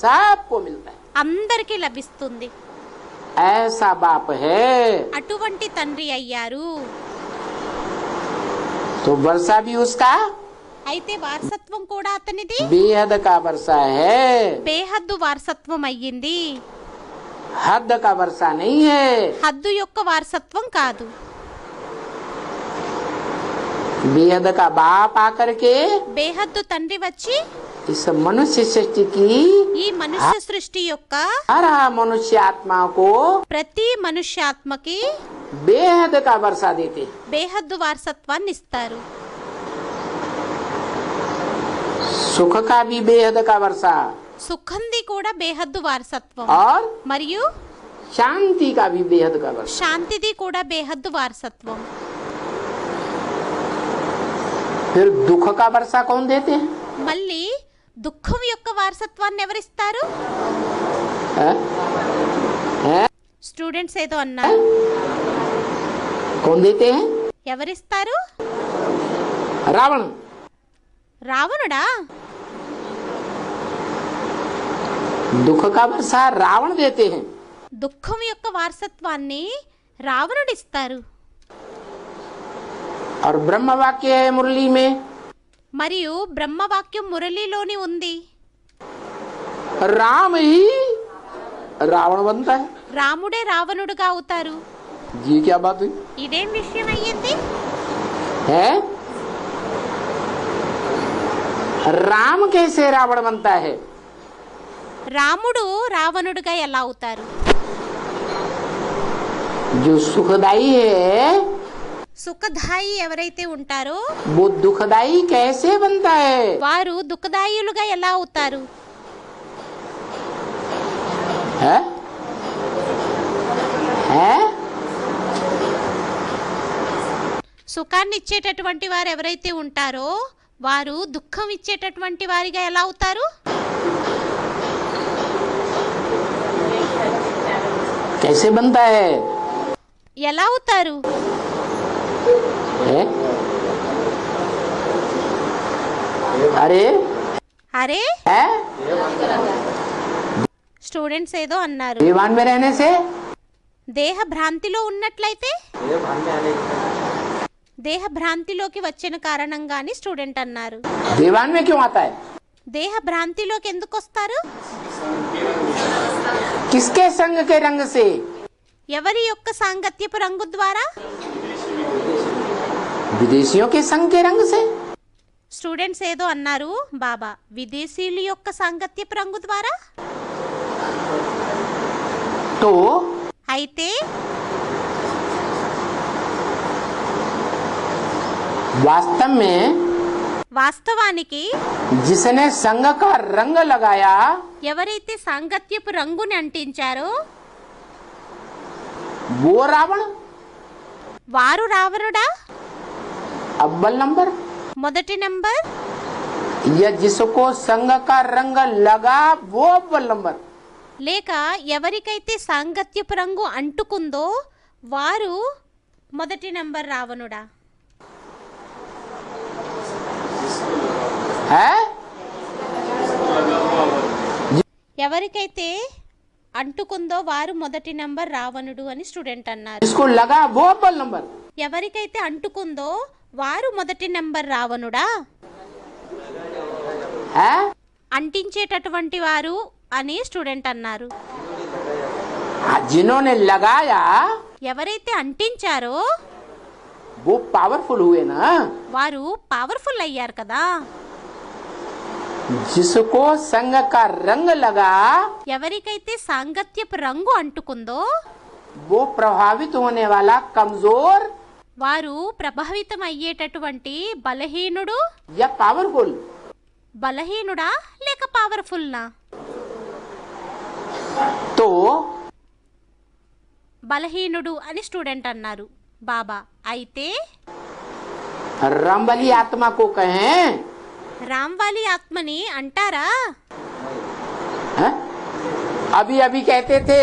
सबको मिलता है. అందరికీ లభిస్తుంది. ऐसा बाप है అటువంటి తండ్రి అయ్యారు. तो वर्षा भी उसका అయితే వారసత్వం కూడా అతనిది बेहद का वर्षा है, బేహద్దు వారసత్వం అయ్యింది. हद का वर्षा नहीं है. హద్దు యొక్క వారసత్వం కాదు. बेहद का बाप आकर के బేహద్దు తండ్రి వచ్చి इस मनुष्य सृष्टि की ఈ మనుష్య సృష్టి యొక్క हर मनुष्य आत्मा को ప్రతి మనుష్యాత్మకి बेहद का वर्षा देते हैं. బేహద్దు వారసత్వాన్ని ఇస్తారు. सुख का भी बेहद का वर्षा సుఖంది కూడా బేహద్దు వారసత్వం और మరియు शांति का भी बेहद का वर्षा. శాంతిది కూడా బేహద్దు వారసత్వం. फिर दुख का वर्षा कौन देते हैं? మళ్ళీ దుఃఖం యొక్క వారసత్వాన్ని ఎవరిస్తారు? हैं? हैं? స్టూడెంట్స్ ఏదో అన్నారు. कौन देते हैं? ఎవరిస్తారు? रावण. రావణుడా? दुख का वर्षा रावण देते हैं. దుఃఖం యొక్క వారసత్వాన్ని రావణుడిస్తారు. और ब्रह्म वाक्य है मुरली में మరియు బ్రహ్మవాక్యం మురళిలోని ఉంది. राम ही रावण बनता है. రాముడే రావణుడుగా అవుతారు. ये क्या बात हुई ఇదేం విషయం అయ్యింది? है? राम कैसे रावण बनता है? రాముడు రావణుడుగా ఎలా అవుతారు? जो सुखदाई है సుఖదాయి ఎవరైతే ఉంటారో वो दुखदाई कैसे बनता है? వారు దుఃఖదాయులుగా ఎలా అవుతారు? है? है? సుఖాన్ని ఇచ్చేటటువంటి వారు ఎవరైతే ఉంటారో వారు దుఃఖం ఇచ్చేటటువంటి వారిగా ఎలా అవుతారు? कैसे बनता है? ఎలా అవుతారు? है? अरे అరే है? స్టూడెంట్స్ ఏదో అన్నారు. दीवान में रहने से దేహ భ్రాంతిలో ఉన్నట్లయితే దేహ భ్రాంతిలోకి వచ్చిన కారణంగాని స్టూడెంట్ అన్నారు. दीवान में क्यों आता है? దేహ భ్రాంతిలోకి ఎందుకు వస్తారు? किसके संग के रंग से? ఎవరి యొక్క సాంగత్యపు రంగు ద్వారా? विदेशियों के संग के रंग से. స్టూడెంట్స్ ఏదో అన్నారు. బాబా విదేశీయుల యొక్క సాంగత్యపు రంగు ద్వారా. तो అయితే वास्तव में వాస్తవానికి जिसने संग का रंग लगाया ఎవరైతే సాంగత్యపు రంగుని అంటించారో वो रावण వారు రావణుడా? अव्वल नंबर. మొదటి నంబర్. या जिसको संग का रंग लगा वो अव्वल नंबर. లేక ఎవరికైతే సాంగత్యపు రంగు అంటుకుందో వారు మొదటి నంబర్ రావణుడా? है? ఎవరికైతే అంటుకుందో వారు మొదటి నంబర్ రావణుడు అని స్టూడెంట్ అన్నారు. जिसको लगा वो अव्वल नंबर. ఎవరికైతే అంటుకుందో వారు మొదటి నంబర్ రావణుడా? है? అంటించేటటువంటి వారు అని స్టూడెంట్ అన్నారు. जिन्होंने लगाया ఎవరైతే అంటించారో वो पावरफुल हुए ना। వారు పవర్ఫుల్ అయ్యారు కదా. जिसको संग का रंग लगा ఎవరికైతే సాంగత్యపు రంగు అంటుకుందో वो प्रभावित होने वाला कमजोर వారు ప్రభావితం అయ్యేటటువంటి బలహీనుడు या पावरफुल, బలహీనుడా లేక పవర్ఫుల్నా? तो బలహీనుడు అని స్టూడెంట్ అన్నారు బాబా. అయితే रामबली आत्मा को कहें, రామ్వాలి ఆత్మని అంటారా? हैं? अभी अभी कहते थे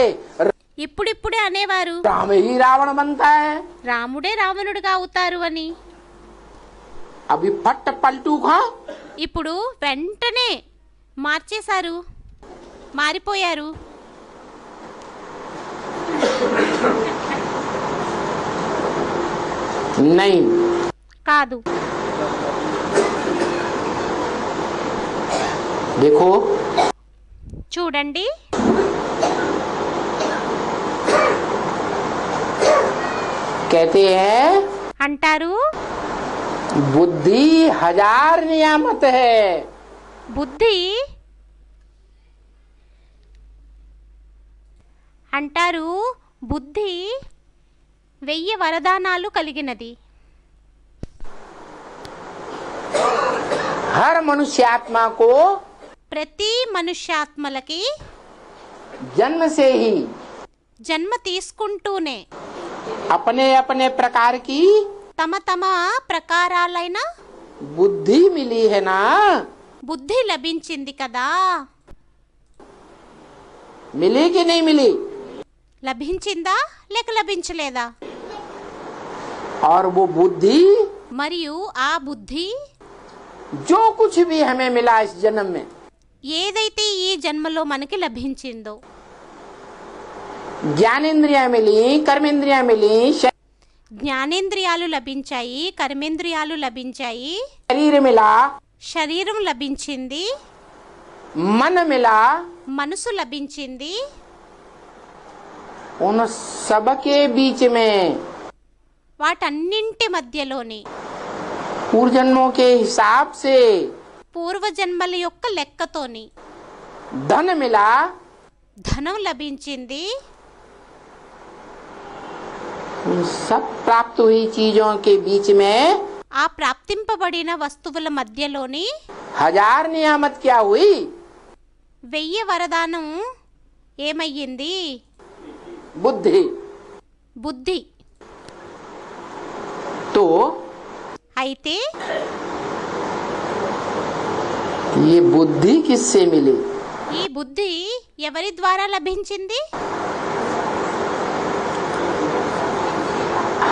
ఇప్పుడిప్పుడే అనేవారు राम ही रावण बनता है, రాముడే రావణుడుగా అవుతారు అని. अभी फट पलटू खा ఇప్పుడు వెంటనే మార్చేశారు, మారిపోయారు. नहीं। కాదు, देखो చూడండి, कहते हैं అంటారు बुद्धि 1000 नियामत है, బుద్ధి అంటారు బుద్ధి 1000 వరదానాలు కలిగినది. हर मनुष्यात्मा को ప్రతి మనుష్యాత్మలకి जन्म से ही జన్మ తీసుకుంటూనే अपने अपने प्रकार की తమ తమ ప్రకారాలైన बुद्धि मिली है ना। బుద్ధి లభించింది కదా. मिली कि नहीं मिली? లభించిందా లేక లభించలేదా? और वो बुद्धि మరియు ఆ బుద్ధి जो कुछ भी हमें मिला इस जन्म में, ఏదైతే ఈ జన్మలో మనకి లభించిందో, ज्ञानेन्द्रियां मिली, कर्मेंद्रियां मिली, జ్ఞానేంద్రియాలు లభించాయి, కర్మేంద్రియాలు లభించాయి, शरीर मिला, శరీరం లభించింది, मन मिला, మనసు లభించింది. उन सबके बीच में వాటన్నింటి మధ్యలోని पूर्वजन्मों के हिसाब से పూర్వజన్మల యొక్క లెక్కతోని धन मिला, ధనం లభించింది. उन सब प्राप्त हुई चीजों के बीच में ఆ ప్రాప్తింపబడిన వస్తువుల మధ్యలోని 1000 नियामत क्या हुई? 1000 వరదానం ఏమయ్యింది? बुद्धि। బుద్ధి. तो అయితే ये बुद्धि किससे मिली? ఈ బుద్ధి ఎవరి ద్వారా లభించింది?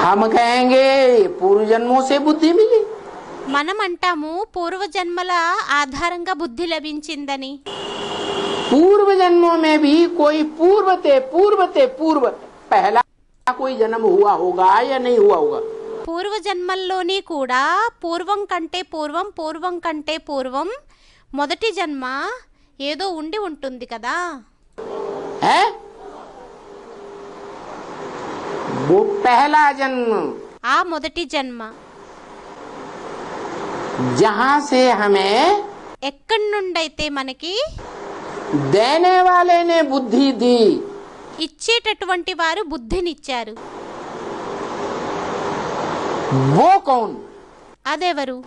हम कहेंगे पूर्व जन्मों से बुद्धि मिली। మనం అంటాము పూర్వజన్మల ఆధారంగా బుద్ధి లభించిందని. पूर्व जन्मों में भी कोई पूर्व पहला कोई जन्म हुआ होगा या नहीं हुआ होगा? పూర్వజన్మల్లోని కూడా పూర్వం కంటే పూర్వం మొదటి జన్మ ఏదో ఉండి ఉంటుంది కదా. है वो पहला जन्म ఆ మొదటి జన్మ जहाँ से हमें ఎక్కడి నుండైతే మనకి देने वाले ने बुद्धि दी, ఇచ్చేటటువంటి వారు బుద్ధినిచ్చారు. वो कौन అదెవరు?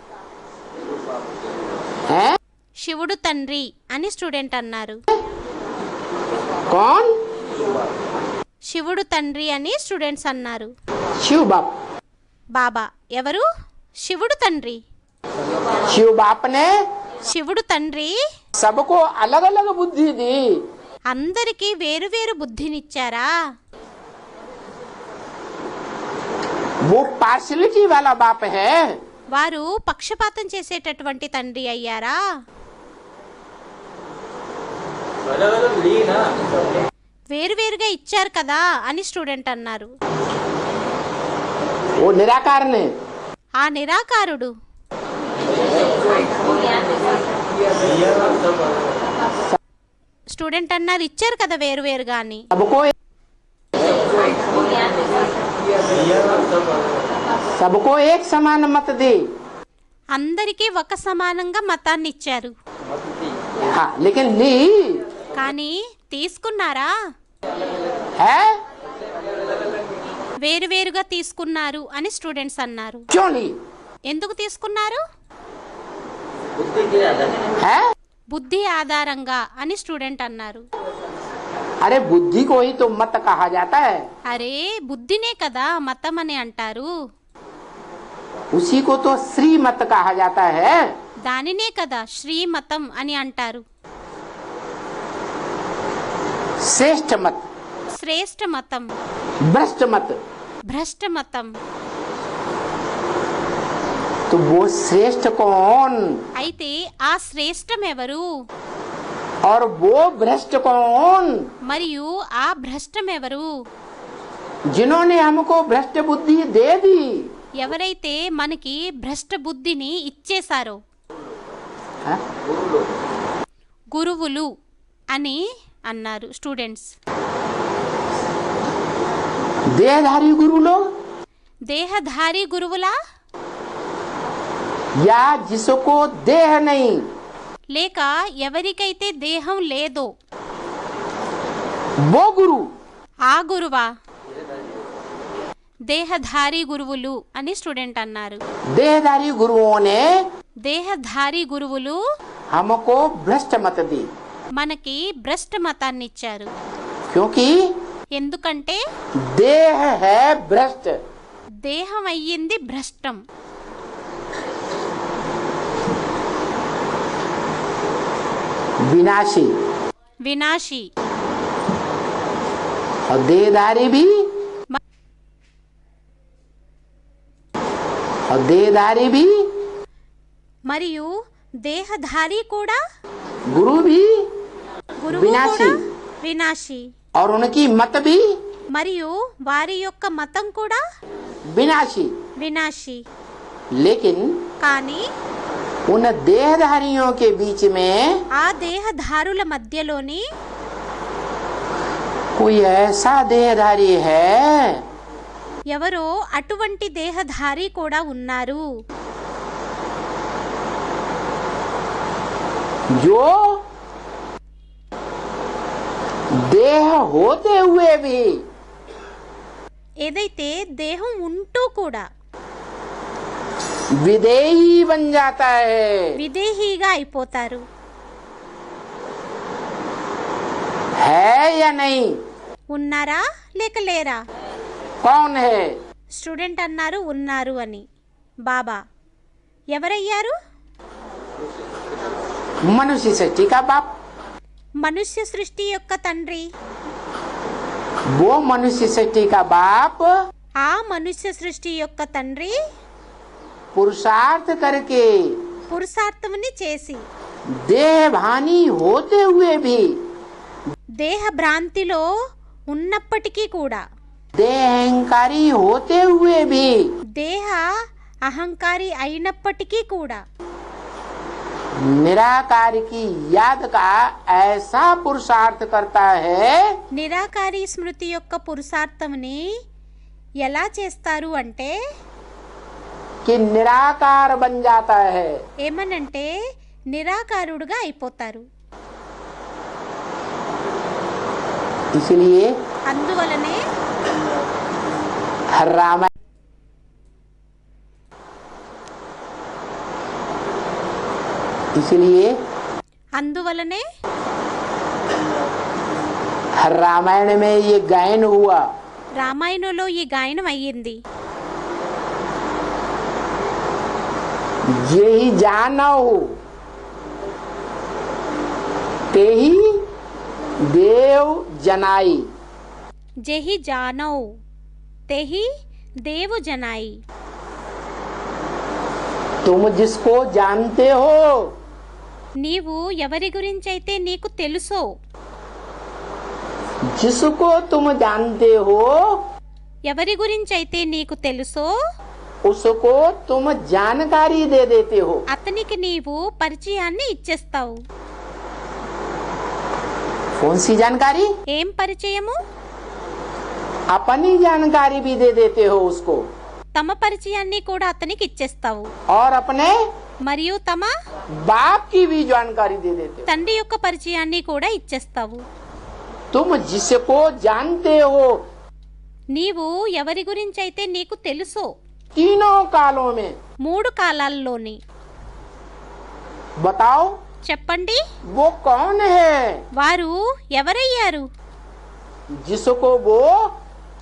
है? శివుడు తండ్రి అని స్టూడెంట్ అన్నారు. कौन? శివుడు తండ్రి అని స్టూడెంట్స్ అన్నారు. शिव बाप। బాబా ఎవరు? శివుడు తండ్రి. शिव बाप ने శివుడు తండ్రి सबको अलग अलग बुद्धि दी। అందరికీ వేరువేరు బుద్ధినిచ్చారా? वो पार्शलिटी वाला बाप है। వారు పక్షపాతం చేసేటటువంటి తండ్రి అయ్యారా? వేరువేరుగా ఇచ్చారు కదా అని స్టూడెంట్ అన్నారు. वो निराकार ने ఆ నిరాకారుడు స్టూడెంట్ అన్నారు ఇచ్చారు కదా వేరువేరుగా అని. सबको सबको एक समान मत दे। అందరికీ ఒక సమానంగా మతాన్ని ఇచ్చారు. हाँ लेकिन ली కానీ తీసుకున్నారా? है, వేరువేరుగా తీసుకున్నారు అని స్టూడెంట్స్ అన్నారు. क्यों ली ఎందుకు తీసుకున్నారు? है? బుద్ధి ఆధారంగా అని స్టూడెంట్ అన్నారు. अरे बुद्धि को ही तो मत कहा जाता है, అరే బుద్ధినే కదా మతం అని అంటారు. उसी को तो श्री मत कहा जाता है। దానినే కదా శ్రీమతం అని అంటారు. श्रेष्ठ मत, శ్రేష్ఠ మతం, भ्रष्ट मत, భ్రష్ట మతం. तो वो श्रेष्ठ कौन అయితే ఆ శ్రేష్టం ఎవరు? और वो भ्रष्ट कौन? మరియు ఆ భ్రష్టం ఎవరు? जिन्होंने हमको भ्रष्ट बुद्धि दे दी। ఎవరైతే మనకి భ్రష్ట బుద్ధిని ఇచ్చేశారో, हाँ? గురువులు అని అన్నారు స్టూడెంట్స్. देहधारी गुरु लोग దేహధారి గురువులా, या जिसको देह नहीं, లేక ఎవరికైతే దేహం లేదో वो गुरु। ఆ గురువా? దేహధారి గురువులు అని స్టూడెంట్ అన్నారు. देहधारी गुरुओं ने దేహధారి గురువులు हमको भ्रष्ट मत दी, మనకి భ్రష్ట మతాన్ని ఇచ్చారు. क्योंकि ఎందుకంటే देह है भ्रष्ट। దేహం అయ్యింది భ్రష్టం. विनाशी, వినాశి. और देहधारी भी, और देहधारी भी మరియు దేహధారి కూడా, गुरु भी గురువు వినాశి. కూడా వినాశి. और उनकी मत भी మరియు వారి యొక్క మతం కూడా विनाशी। వినాశి. लेकिन కానీ उन देहधारियों के बीच में ఆ దేహధారుల మధ్యలోని कोई ऐसा देहधारी है ఎవరో అటువంటి దేహధారి కూడా ఉన్నారు, जो देह होते हुए भी ఏదైతే దేహం ఉంటూ కూడా विदेही बन जाता है। విదేహీగా అయిపోతారు. है या नहीं? ఉన్నారా లేక లేరా? कौन है? స్టూడెంట్ అన్నారు ఉన్నారు అని. బాబా ఎవరయ్యారు? मनुष्य सृष्टि का बाप। మనుష్య సృష్టి యొక్క తండ్రి. वो मनुष्य सृष्टि का बाप ఆ మనుష్య సృష్టి యొక్క తండ్రి पुरुषार्थ करके పురుషార్థముని చేసి देह भानी होते हुए भी, దేహ భ్రాంతిలో ఉన్నప్పటికీ కూడా, देह अहंकारी होते हुए भी దేహ అహంకారి అయినప్పటికీ కూడా निराकार की याद का ऐसा पुरुषार्थ करता है నిరాకారి స్మృతి యొక్క పురుషార్థముని ఎలా చేస్తారు అంటే कि निराकार बन जाता है। ఏమనంటే నిరాకారుడుగా అయిపోతారు. इसलिए అందువలనే रामायण इसलिए అందువలనే रामायण में ये गायन हुआ। రామాయణంలో ఈ గాయనం అయ్యింది. यही जानो ते ही देव जनाई। జెహి జానౌ తెహి దేవు జనాయి. तुम जिसको जानते हो, నీవు ఎవరి గురించైతే నీకు తెలుసో, जिसको तुम जानते हो ఎవరి గురించైతే నీకు తెలుసో उसको तुम जानकारी दे देते हो। అతనికి నీవు పరిచయాన్ని ఇచ్చేస్తావు. कौन सी जानकारी? ఏం పరిచయము? अपनी जानकारी भी दे देते हो उसको। తమ పరిచయాన్ని కూడా అతనికి ఇచ్చేస్తావు और अपने మరియు తమ बाप की भी जानकारी दे देते हो। తండ్రి యొక్క పరిచయాన్ని కూడా ఇచ్చేస్తావు. तुम जिसको जानते हो నీవు ఎవరి గురించి అయితే నీకు తెలుసో तीनों कालों में, 3 కాలాల్లోని बताओ చెప్పండి वो कौन है వారు ఎవరయ్యారు? जिसको वो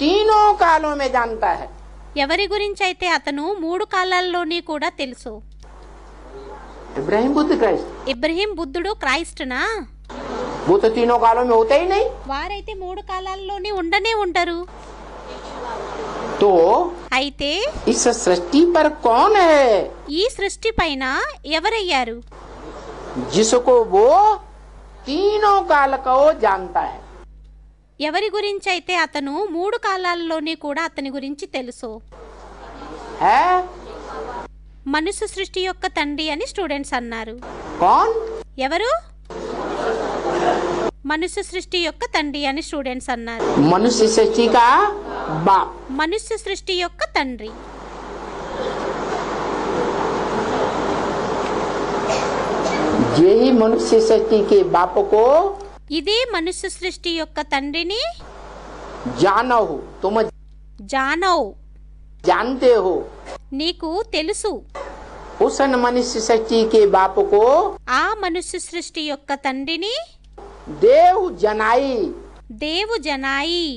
तीनों कालों में जानता है। ఎవరి గురించి అయితే అతను 3 కాలాల్లోని కూడా తెలుసు. इब्राहिम बुद्ध क्राइस्ट, ఇబ్రహీం బుద్ధుడు క్రైస్టునా? वो तो तीनों कालों में होते ही नहीं। వారైతే 3 కాలాల్లోని ఉండనే ఉండరు. तो అయితే इस सृष्टि पर कौन है ఈ సృష్టి పైన ఎవరయ్యారు? जिसको वो तीनों काल को जानता है। ఎవరి గురించి అయితే అతను 3 కాలాల్లోని కూడా అతని గురించి తెలుసు. है మనుష్య సృష్టి యొక్క తండ్రి అని స్టూడెంట్స్ అన్నారు. कौन? ఎవరు? మనుష్య సృష్టి యొక్క తండ్రి అని స్టూడెంట్స్ అన్నారు. मनुष्य सृष्टि का बाप। మనుష్య సృష్టి యొక్క తండ్రి. यही मनुष्य सृष्टि के बाप को ఇదే మనుష్య సృష్టి యొక్క తండ్రిని जानो हो, तुम జానవ్ जानते हो। నీకు తెలుసు. उस मनुष्य सृष्टि के बाप को ఆ మనుష్య సృష్టి యొక్క తండ్రిని देव जनाई దేవు జనాయి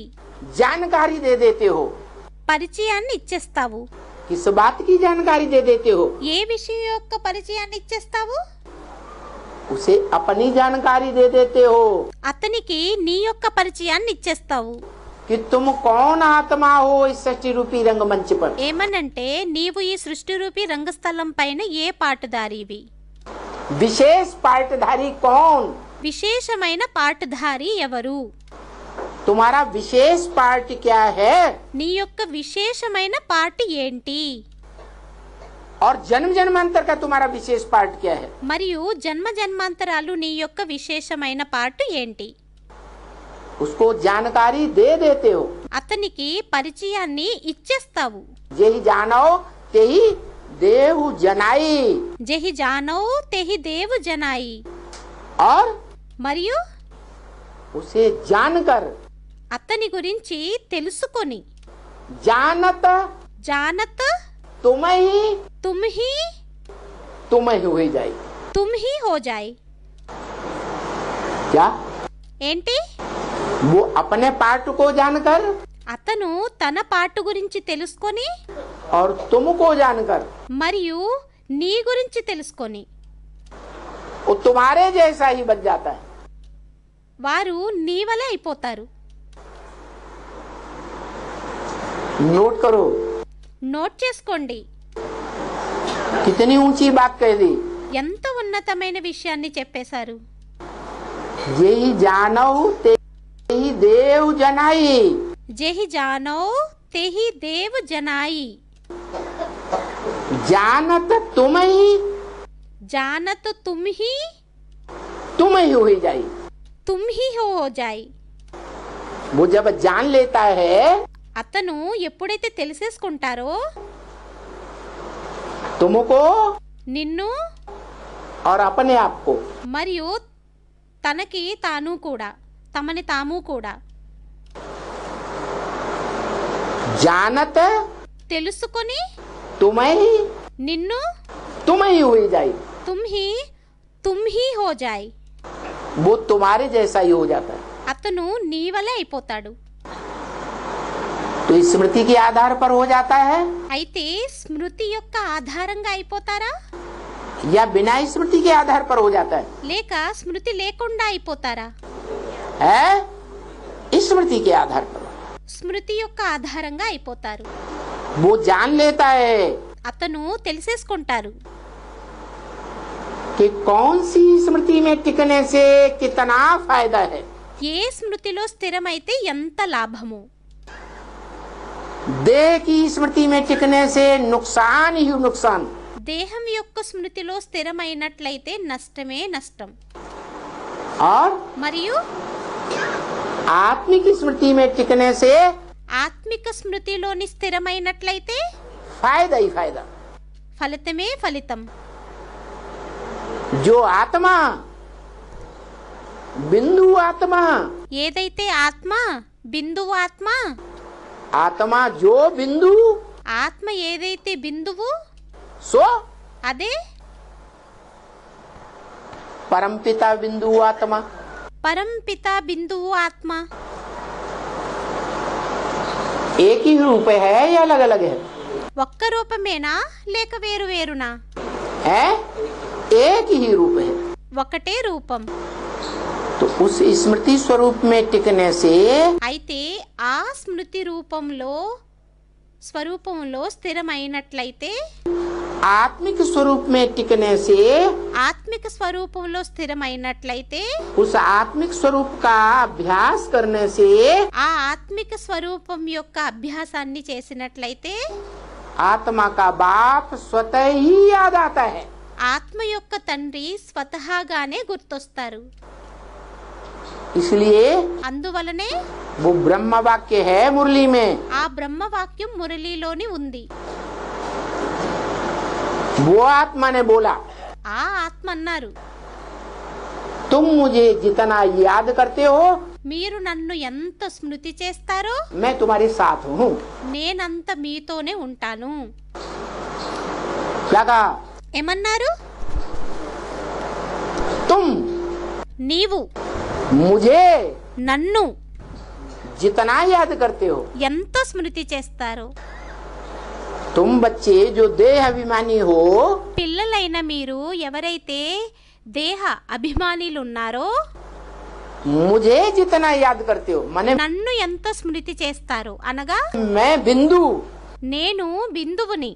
जानकारी दे देते हो। పరిచయాన్ని ఇచ్చేస్తావు. किस बात की जानकारी दे देते हो? ఏ విషయం యొక్క పరిచయాన్ని ఇచ్చేస్తావు? उसे अपनी जानकारी दे देते हो అతనికి నీ యొక్క పరిచయాన్ని ఇచ్చేస్తావు. कि तुम कौन आत्मा हो इस सृष्टि रूपी रंगमंच पर। ఏమనంటే నీవు ఈ సృష్టి రూపీ రంగస్థలం పైన ఏ పాటుదారివి? विशेष पार्टधारी कौन? విశేషమైన పాటుధారి ఎవరు? तुम्हारा विशेष पार्ट क्या है? నీ యొక్క విశేషమైన పార్ట్ ఏంటి? और जन्म जन्मांतर का तुम्हारा विशेष पार्ट क्या है? మరియు జన్మ జన్మాంతరాలు నీ యొక్క విశేషమైన పార్ట్ ఏంటి? उसको जानकारी दे देते हो। అతనికి పరిచయాన్ని ఇచ్చేస్తావు. यही जानो तेही देव जनाई। జహి జానో తెహి దేవు జనాయి. और మరియు उसे जानकर అతని గురించి తెలుసుకొని जानत జానత్ तुम ही हुई जाए। तुम ही हो जाए. क्या? ఏంటి? वो अपने पार्ट को जानकर అతను తన పార్ట్ గురించి తెలుసుకొని और तुमको जानकर మరియు నీ గురించి తెలుసుకొని वो तुम्हारे जैसा ही बन जाता है। వారు నీ వలె అయిపోతారు. नोट करो, నోట్ చేసుకోండి. कितनी ऊंची बात कह दी। ఎంత ఉన్నతమైన విషయాన్ని చెప్పేశారు. यही जानो तेही देव जनाई। జహి జానో తెహి దేవ్ జనాయి. जानत तुम ही జానత్ तुम ही हुई जाए। तुम ही हो जाए. वो जब जान लेता है అతను ఎప్పుడైతే తెలిసేసుకుంటారో तुमको నిన్ను और अपने आप को, మరియు తనకి తాను కూడా తమని తాము కూడా जानत తెలుసుకొని నిన్ను तुम हुई जाए। तुम ही हो जाए. वो तुम्हारे जैसा ही हो जाता है। అతను నీ వలె అయిపోతాడు. तो इस स्मृति के आधार पर हो जाता है అయితే స్మృతి యొక్క ఆధారంగా అయిపోతారా या बिना स्मृति के आधार पर हो जाता है? లేక స్మృతి లేకుండా అయిపోతారా? है स्मृति के आधार पर। స్మృతి యొక్క ఆధారంగా అయిపోతారు. वो जान लेता है అతను తెలిసేసుకుంటారు कि कौन सी स्मृति में टिकने से कितना फायदा है। ఏ స్మృతిలో స్థిరమైతే ఎంత లాభము. देह की स्मृति में टिकने से नुकसान ही नुकसान। దేహం యొక్క స్మృతిలో స్థిరమైనట్లయితే నష్టమే నష్టం. और మరియు आत्मिक स्मृति में टिकने से ఆత్మిక స్మృతిలోని స్థిరమైనట్లయితే फायदा ही फायदा। ఫలితమే ఫలితం. जो आत्मा बिंदु आत्मा, ఏదైతే ఆత్మ బిందువు ఆత్మ, आत्मा जो बिंदु ఆత్మ ఏదైతే బిందువు सो అదే परमपिता बिंदु आत्मा। పరంపిత బిందువు ఆత్మ. एक ही रूप है या अलग अलग है? ఒక్క రూపమేనా లేక వేరు వేరునా? है एक ही रूप है। ఒకటే రూపం. तो उस स्मृति स्वरूप में टिकने से అయితే ఆ స్మృతి స్వరూపంలో స్థిరమైనట్లయితే, आत्मिक स्वरूप में टिकने से ఆత్మిక స్వరూపంలో స్థిరమైనట్లయితే, उस आत्मिक स्वरूप का अभ्यास करने से ఆ ఆత్మిక స్వరూపం యొక్క అభ్యాసాన్ని చేసినట్లయితే आत्मा का बाप स्वतः ही याद आता है। ఆత్మ యొక్క తండ్రి స్వతహాగానే గుర్తొస్తారు. इसलिए అందువలనే वो ब्रह्म वाक्य है मुरली में। ఆ బ్రహ్మవాక్యం మురళీలోని ఉంది. वो आत्मा ने बोला, ఆ ఆత్మ అన్నారు, तुम मुझे जितना याद करते हो మీరు నన్ను ఎంత స్మృతి చేస్తారో मैं तुम्हारे साथ हूँ। నేనంత మీతోనే ఉంటాను. क्या कहा? ఏమన్నారు? तुम నీవు मुझे నన్ను जितना याद करते हो, ఎంత స్మృతి చేస్తారో, तुम बच्चे जो देह अभिमानी हो పిల్లలైన మీరు ఎవరైతే దేహ అభిమానులు ఉన్నారో मुझे जितना याद करते हो, माने నన్ను ఎంత స్మృతి చేస్తారో అనగా मैं बिंदु, నేను బిందువుని,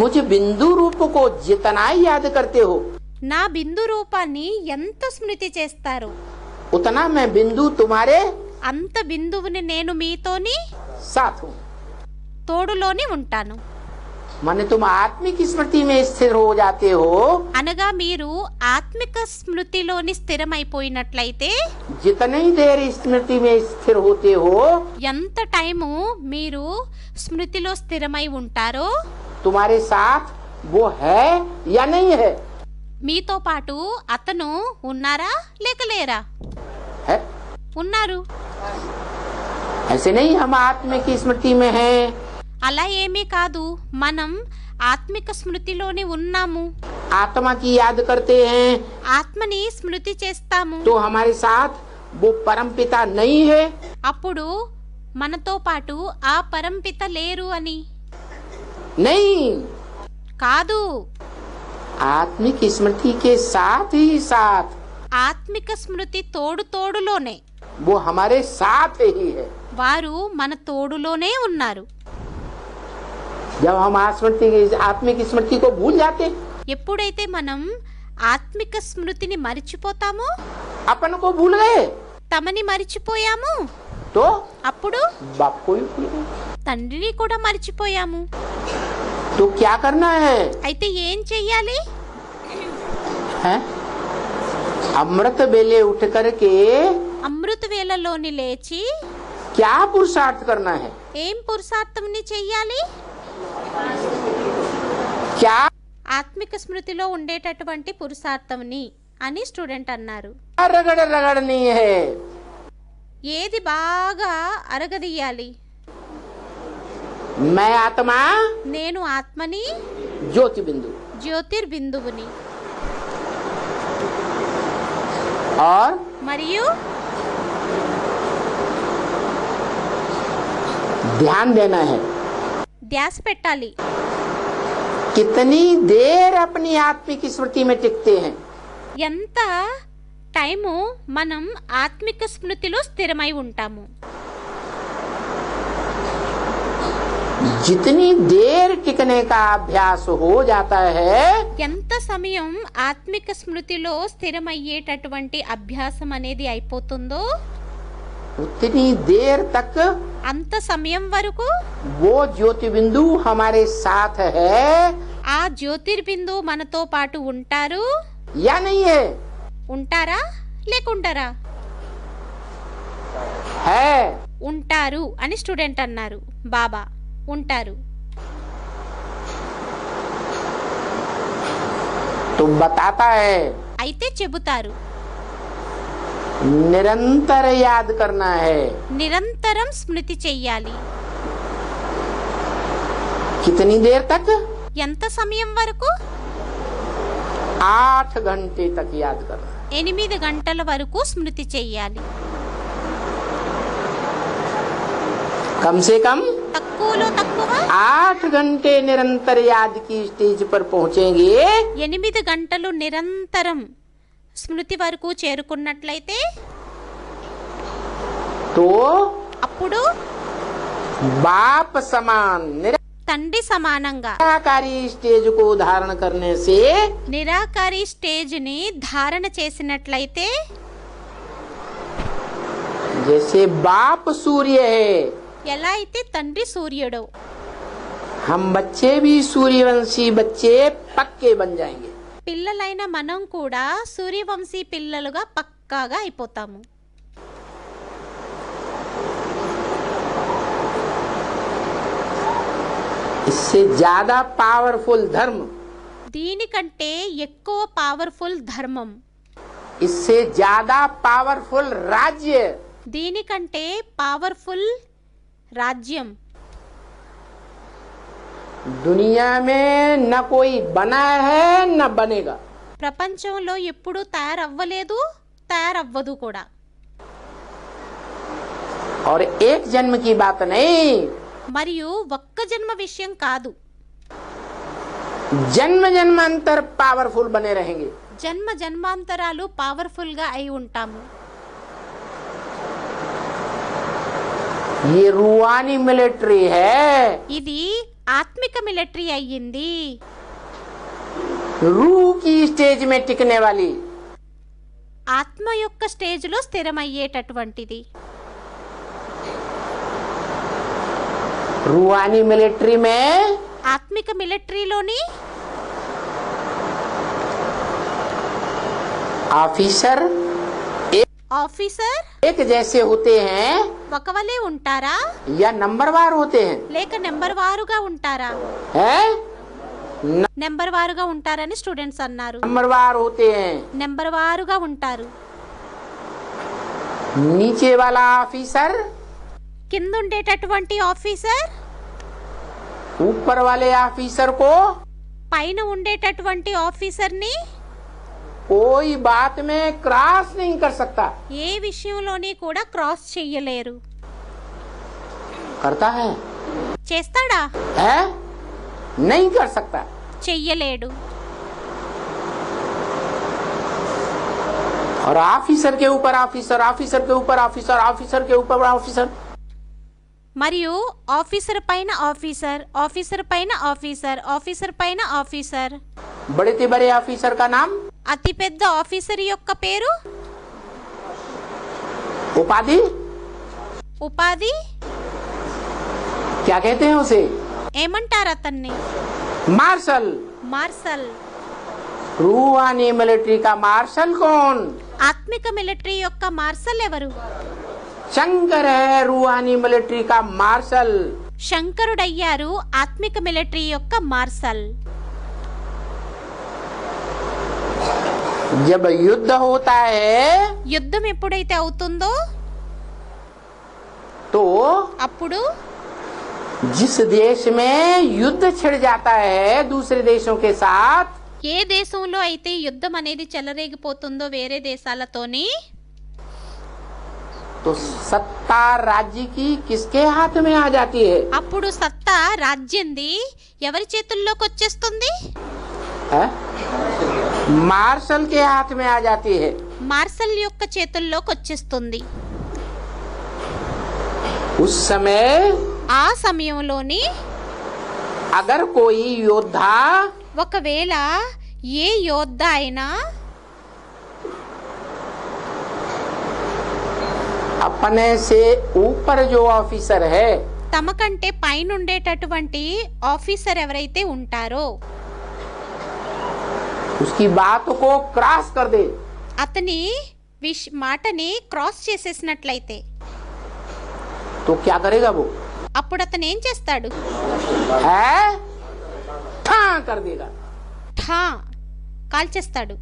मुझे बिंदु रूप को जितना याद करते हो నా బిందు రూపాన్ని ఎంత స్మృతి చేస్తారో उतना मैं बिंदु तुम्हारे అంత బిందువుని నేను మీతోని साथ हूँ। తోడులోని ఉంటాను. माने तुम आत्मिक स्मृति में स्थिर हो जाते हो, అనగా మీరు ఆత్మిక స్మృతిలోని స్థిరమైపోయినట్లయితే, जितनी देर स्मृति में स्थिर होते हो ఎంత టైము మీరు స్మృతిలో స్థిరమై ఉంటారో तुम्हारे साथ वो है या नहीं है? మీతో పాటు అతను ఉన్నారా లేక లేరా? है। ఉన్నారు. ऐसे नहीं हम आत्मिक स्मृति में हैं, అలా ఏమీ కాదు, మనం ఆత్మిక స్మృతిలోని ఉన్నాము, आत्मा की याद करते हैं ఆత్మని స్మృతి చేస్తాము. तो हमारे साथ वो परमपिता नहीं है। అప్పుడు మనతో పాటు ఆ పరంపిత లేరు అని नहीं, కాదు, आत्मिक स्मृति के साथ ही साथ ఆత్మిక స్మృతి తోడులోనే, वो हमारे साथ ही है। వారు మన తోడులోనే ఉన్నారు. जब हम आत्मिक स्मृति को भूल जाते, ఎప్పుడైతే మనం ఆత్మిక స్మృతిని మరిచిపోతామో, अपन को भूल गए, తమని మరిచిపోయాము, तो అప్పుడు बाप को भी भूल गए। తండ్రిని కూడా మరిచిపోయాము. तो क्या करना है? అయితే ఏం చెయ్యాలి? हैं? अमृत बेले उठ करके అమృత వేళలోని లేచి क्या पुरुषार्थ करना है? ఏం పురుషార్థంని చెయ్యాలి? क्या ఆత్మిక స్మృతిలో ఉండేటటువంటి పురుషార్థంని అని స్టూడెంట్ అన్నారు. रगड़ रगड़नी है? ఏది బాగా అరగదీయాలి? मैं आत्मा నేను ఆత్మని, ज्योति बिंदु జ్యోతిర్బిందువుని, और మరియు ध्यान देना है ధ్యాస పెట్టాలి. कितनी देर अपनी आत्मिक स्मृति में टिकते हैं। ఎంత టైము మనం ఆత్మిక స్మృతిలో స్థిరమై ఉంటాము. जितनी देर टिकने का अभ्यास हो जाता है, ఎంత సమయం ఆత్మిక స్మృతిలో స్థిరమయ్యేటటువంటి అభ్యాసం అనేది అయిపోతుందో उतनी देर तक అంత సమయం వరకు वो ज्योति बिंदु हमारे साथ है ఆ జ్యోతిర్బిందు మనతో పాటు ఉంటారు. या नहीं है? ఉంటారా లేకుంటారా? है। ఉంటారు అని స్టూడెంట్ అన్నారు. బాబా ఉంటారు. तो बताता है అయితే చెబుతారు, निरंतर याद करना है। నిరంతరం స్మృతి చెయ్యాలి। कितनी देर तक? ఎంత సమయం వరకు? 8 घंटे तक याद करना। 8 గంటల వరకు స్మృతి చెయ్యాలి। कम से कम తక్కువలో తక్కువ 8 घंटे निरंतर याद की स्टेज पर पहुंचेंगे 8 గంటలు నిరంతరం స్మృతి వరకు చేరుకున్నట్లయితే तो అప్పుడు बाप समान తండ్రి సమానంగా निराकारी स्टेज को धारण करने से నిరాకారి స్టేజ్ ని ధారణ చేసినట్లయితే जैसे बाप सूर्य है, ఎలా అయితే తండ్రి సూర్యుడు, हम बच्चे भी सूर्यवंशी बच्चे पक्के बन जाएंगे। పిల్లలైన మనం కూడా సూర్యవంశీ పిల్లలుగా పక్కాగా అయిపోతాము। इससे ज्यादा पावरफुल धर्म, దీనికంటే ఎక్కువ పవర్ఫుల్ ధర్మం, इससे ज्यादा पावरफुल राज्य దీనికంటే పవర్ఫుల్ రాజ్యం दुनिया में न कोई बना है न बनेगा। ప్రపంచంలో ఎప్పుడూ తయారవ్వలేదు, తయారవ్వదు కూడా। और एक जन्म की बात नहीं, మరియు ఒక్క జన్మ విషయం కాదు, जन्म जन्मांतर पावरफुल बने रहेंगे। జన్మ జన్మాంతరాలు పవర్ఫుల్ గా అయి ఉంటాము। ये रूहानी मिलिट्री है, ఇది ఆత్మిక మిలిటరీ అయ్యింది। रूह की स्टेज में टिकने वाली, ఆత్మ యొక్క స్టేజ్ లో స్థిరమయ్యేటటువంటిది। रूहानी मिलिट्री में ఆత్మిక మిలిటరీలోని ऑफिसर ఆఫీసర్ एक जैसे होते हैं ఒకవలే ఉంటారా या नंबरवार होते हैं? లేక నెంబర్ వారుగా ఉంటారా? हैं? నెంబర్ వారుగా ఉంటారని స్టూడెంట్స్ అన్నారు। नंबरवार होते हैं। నెంబర్ వారుగా ఉంటారు। नीचे वाला ऑफिसर కింద ఉండేటటువంటి ఆఫీసర్ ऊपर वाले ऑफिसर को పైన ఉండేటటువంటి ఆఫీసర్ ని कोई बात में क्रॉस नहीं कर सकता। ఏ విషయంలోని కూడా క్రాస్ చెయ్యలేరు। करता है? చేస్తాడా? है? नहीं कर सकता। చెయ్యలేడు। और ऑफिसर के ऊपर ऑफिसर, ऑफिसर के ऊपर ऑफिसर, ऑफिसर के ऊपर ऑफिसर, మరియు ఆఫీసర్ పైన ఆఫీసర్, ఆఫీసర్ పైన ఆఫీసర్, ఆఫీసర్ పైన ఆఫీసర్। बड़े से बड़े ऑफिसर का नाम, అతి పెద్ద ఆఫీసర్ యొక్క పేరు, उपाधि, ఉపాధి, क्या कहते हैं उसे? ఏమంటారు అతన్ని? मार्शल। మార్షల్। रूहानी मिलिट्री का मार्शल कौन? ఆత్మిక మిలిటరీ యొక్క మార్షల్ ఎవరు? शंकर है रूहानी मिलिट्री का मार्शल। శంకరుడయ్యారు ఆత్మిక మిలిటరీ యొక్క మార్షల్। जब युद्ध होता है యుద్ధం ఎప్పుడైతే అవుతుందో तो అప్పుడు जिस देश में युद्ध छिड़ जाता है दूसरे देशों के साथ, ఏ దేశంలో అయితే యుద్ధం అనేది చెలరేగిపోతుందో వేరే దేశాలతోని, तो सत्ता राज्य की किसके हाथ में आ जाती है? అప్పుడు సత్తా రాజ్యంది ఎవరి చేతుల్లోకి వచ్చేస్తుంది? है? मार्शल के हाथ में आ जाती है। మార్షల్ యొక్క చేతుల్లోకి వచ్చేస్తుంది। उस समय ఆ సమయంలోని अगर कोई योद्धा ఒకవేళ ఏ యోద్ధ అయినా अपने से ऊपर जो ऑफिसर है తమ కంటే పైన ఉండేటటువంటి ఆఫీసర్ ఎవరైతే ఉంటారో उसकी बात को क्रॉस कर दे, అతని మాటని క్రాస్ చేసేసినట్లయితే तो क्या करेगा वो? అప్పుడు అతను ఏం చేస్తాడు? है? ठां कर देगा। ఠా కాల్చేస్తాడు.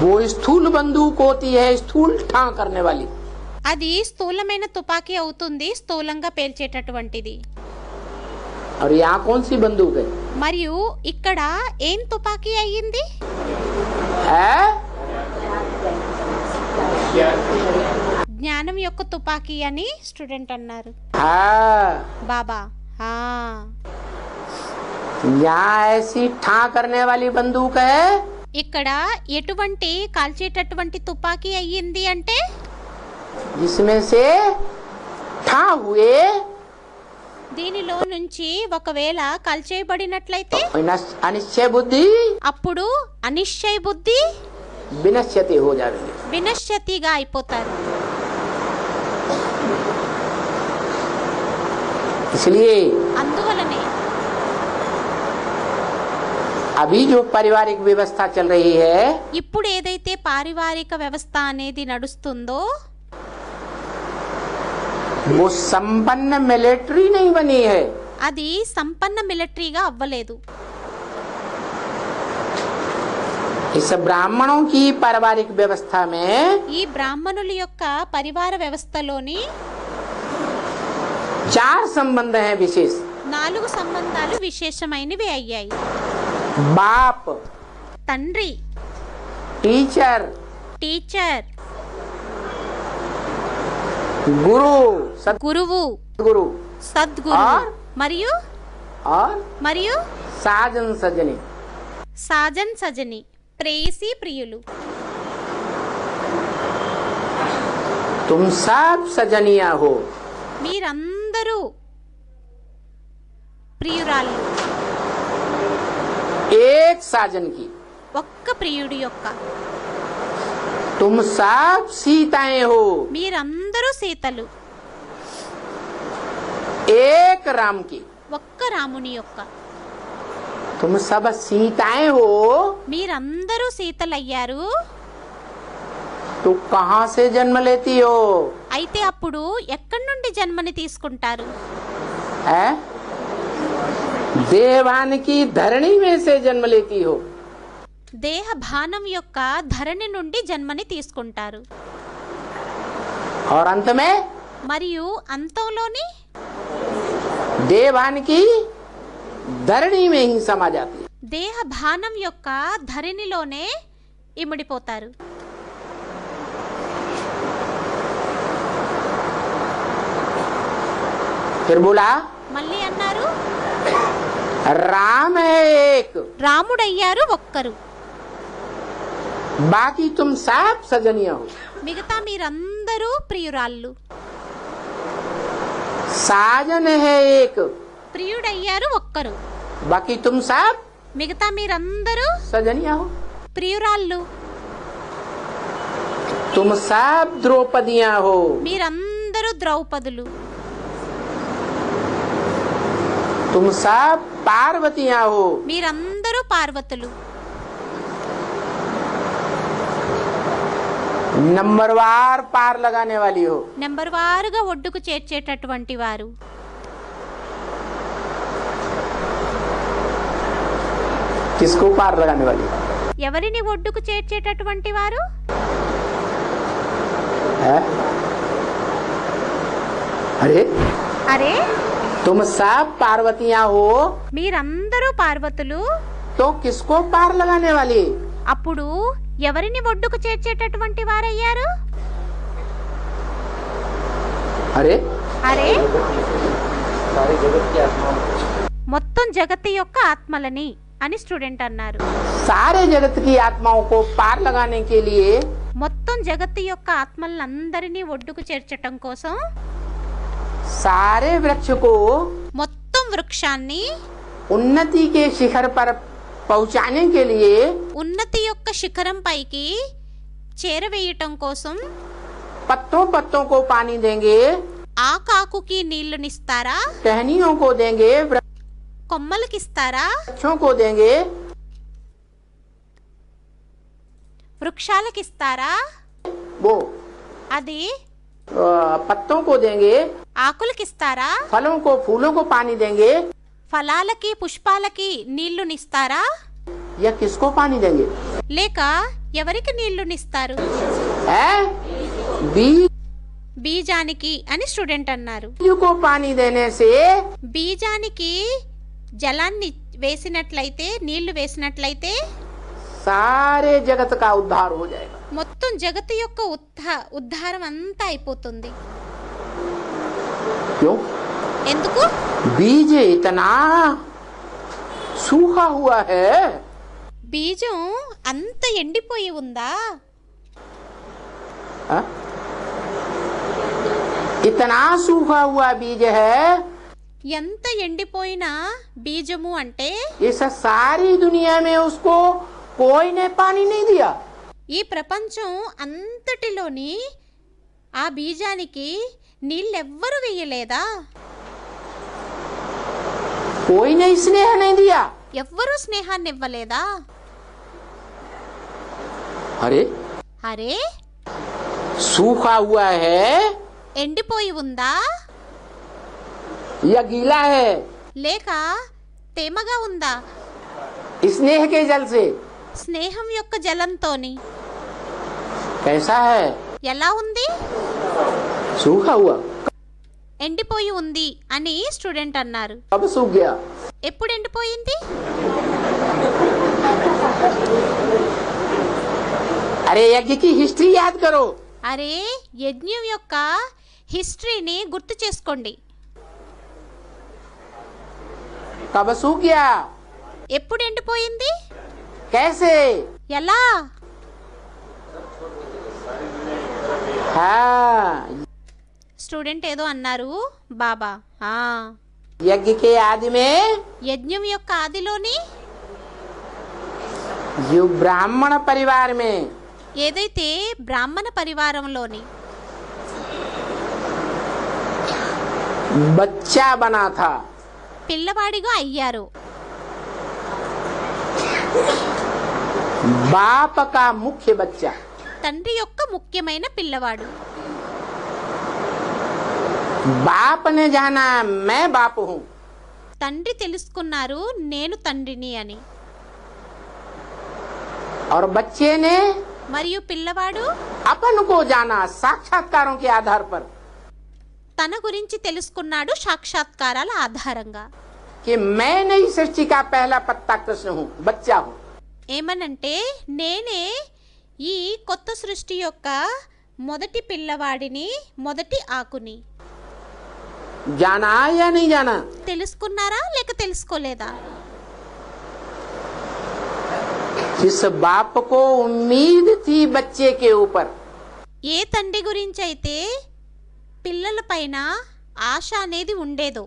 वो स्थूल बंदूक होती है, स्थूल ठां करने वाली। అది స్థూలమైన తుపాకీ అవుతుంది, స్థూలంగా పేల్చేటటువంటిది. और यहाँ कौन सी बंदूक है? మరియు ఇక్కడ ఏం తుపాకీ అయ్యింది? है జ్ఞానం యొక్క తుపాకీ అని స్టూడెంట్ అన్నారు. हाँ, బాబా यहाँ ऐसी ठां करने वाली बंदूक है ఇక్కడ ఎటువంటి కాల్చేటటువంటి తుపాకీ అయ్యింది అంటే जिसमें से ठां हुए దీనిలో నుంచి ఒకవేళ కాల్చేయబడినట్లయితే अनिश्चय बुद्धि అప్పుడు అనిశ్చయ బుద్ధి विनश्यति हो जाएगी। వినశ్యతిగా అయిపోతారు. इसलिए అందువలనే अभी जो पारिवारिक व्यवस्था चल रही है, ఇప్పుడు ఏదైతే పారివారిక వ్యవస్థ అనేది నడుస్తుందో वो संपन्न मिलिट्री नहीं बनी है। అది సంపన్న మిలిటరీగా అవ్వలేదు. इस ब्राह्मणों की पारिवारिक व्यवस्था में ఈ బ్రాహ్మణుల యొక్క పరివార వ్యవస్థలోని 4 संबंध हैं विशेष। 4 సంబంధాలు విశేషమైనవి అయ్యాయి. बाप, తండ్రి, टीचर, టీచర్, गुरु, గురువు, सदगुरु సద్గురు మరియు और साजन सजनी। సాజన్ సజని, ప్రేయసి ప్రియులు. तुम सब सजनिया हो। మీరందరూ ప్రియురాలు. एक साजन की ఒక్క ప్రియుడి యొక్క. तुम सब सीताएं हो। మీరందరూ సీతలు. एक राम की ఒక్క రాముని యొక్క. तुम सब सीताएं हो। మీరందరూ సీతలయ్యారు. तो कहाँ से जन्म लेती हो? అయితే అప్పుడు ఎక్కడి నుండి జన్మని తీసుకుంటారు? है? देवान की धरणी में से जन्म लेती हो। దేహ భానం యొక్క ధరణి నుండి జన్మని తీసుకుంటారు. और अंत में మరియు అంతంలోని देवान की धरणी में ही समा जाती है। దేహ భానం యొక్క ధరణిలోనే ఇమిడిపోతారు. फिर बोला మళ్ళీ అన్నారు, राम है एक, రాముడయ్యారు ఒక్కరు. बाकी तुम सब सजनिया हो। మిగతా మీరందరూ ప్రియురాళ్ళు. साजन है एक, ప్రియుడయ్యారు ఒక్కరు. बाकी तुम सब మిగతా మీరందరూ सजनिया हो। ప్రియురాళ్ళు. तुम सब द्रौपदियां हो। మీరందరూ ద్రౌపదులు. तुम सब पार्वतियां हो। మీరందరూ పార్వతులు. नंबरवार पार लगाने वाली हो। నెంబర్ వారుగా ఒడ్డుకు చేర్చేటటువంటి వారు. किसको पार लगाने वाली? ఎవరిని ఒడ్డుకు చేర్చేటటువంటి వారు? है? अरे అరే, तुम सब पार्वतियां हो మీరందరూ పార్వతులు. तो किसको पार लगाने वाली? అప్పుడు ఎవరిని ఒడ్డుకు చేర్చేటటువంటి వారయ్యారు? अरे అరే, మొత్తం జగత్తు యొక్క ఆత్మలని అని స్టూడెంట్ అన్నారు. सारे जगत की आत्माओं को पार लगाने के लिए మొత్తం జగత్తు యొక్క ఆత్మలందరినీ ఒడ్డుకు చేర్చటం కోసం सारे वृक्ष को మొత్తం వృక్షాన్ని उन्नति के शिखर पर पहुंचाने के लिए ఉన్నతి యొక్క శిఖరం పైకి చేరవేయటం కోసం पत्तों पत्तों को पानी देंगे, ఆకాకుకి నీళ్లునిస్తారా? टहनियों को देंगे, కొమ్మలకిస్తారా? वृक्षों को देंगे, వృక్షాలకిస్తారా? वो అది पत्तों को देंगे, ఆకులకిస్తారా? फलों को फूलों को पानी देंगे, ఫలాలకి పుష్పాలకి నీళ్లునిస్తారా या किसको पानी देंगे? లేక ఎవరికి నీళ్లునిస్తారు? है बीज బీజానికి అని స్టూడెంట్ అన్నారు. को पानी देने से బీజానికి జలాన్ని వేసినట్లయితే నీళ్లు వేసినట్లయితే सारे जगत का उद्धार हो जाएगा. మొత్తం జగత్తు యొక్క ఉద్ధారం అంతా అయిపోతుంది. क्यों? ఎందుకు? बीज इतना सूखा हुआ है. బీజం అంత ఎండిపోయి ఉందా? हाँ? इतना सूखा हुआ बीज है. ఎంత ఎండిపోయిన బీజము అంటే इस सारी दुनिया में उसको कोई ने पानी नहीं दिया. ఈ ప్రపంచం అంతటిలోని ఆ బీజానికి నీళ్ళెవ్వరు వేయలేదా? कोई ने स्नेह नहीं दिया. ఎవ్వరూ స్నేహాన్ని ఇవ్వలేదా? अरे అరే सूखा हुआ है ఎండిపోయి ఉందా या गीला है? లేక తేమగా ఉందా? स्नेह के जल से స్నేహం యొక్క జలంతోని कैसा है? ఎలా ఉంది? सूखा हुआ. ఎండిపోయి ఉంది అని స్టూడెంట్ అన్నారు. अब सूख गया. ఎప్పుడు ఎండిపోయింది? अरे यज्ञ की हिस्ट्री याद करो. అరే యజ్ఞం యొక్క హిస్టరీని గుర్తు చేసుకోండి. कब सूख गया? ఎప్పుడు ఎండిపోయింది? कैसे? ఎలా? हाँ, స్టూడెంట్ ఏదో అన్నారు బాబా. यज्ञ के आदि में యజ్ఞం యొక్క ఆదిలోని जो ब्राह्मण परिवार में ఏదైతే బ్రాహ్మణ పరివారంలోని बच्चा बना था, పిల్లవాడిగా అయ్యారు. बाप का मुख्य बच्चा. తండ్రి యొక్క ముఖ్యమైన పిల్లవాడు. बाप ने जाना मैं बाप हूँ. తండ్రి తెలుసుకున్నారు నేను తండ్రిని అని. और बच्चे ने మరియు పిల్లవాడు अपन को जाना साक्षात्कारों के आधार पर తన గురించి తెలుసుకున్నాడు సాక్షాత్కారాల ఆధారంగా. कि मैं नई सृष्टि का पहला पत्ता कृष्ण हूँ, बच्चा हूँ. ఏమనంటే నేనే ఈ కొత్త సృష్టి యొక్క మొదటి పిల్లవాడిని, మొదటి ఆకుని. जाना या नहीं जाना? తెలుసుకున్నారా లేక తెలుసుకోలేదా? जिस बाप को उम्मीद थी बच्चे के ऊपर, ఏ తండ్రి గురించి అయితే పిల్లల పైన ఆశ అనేది ఉండేదో,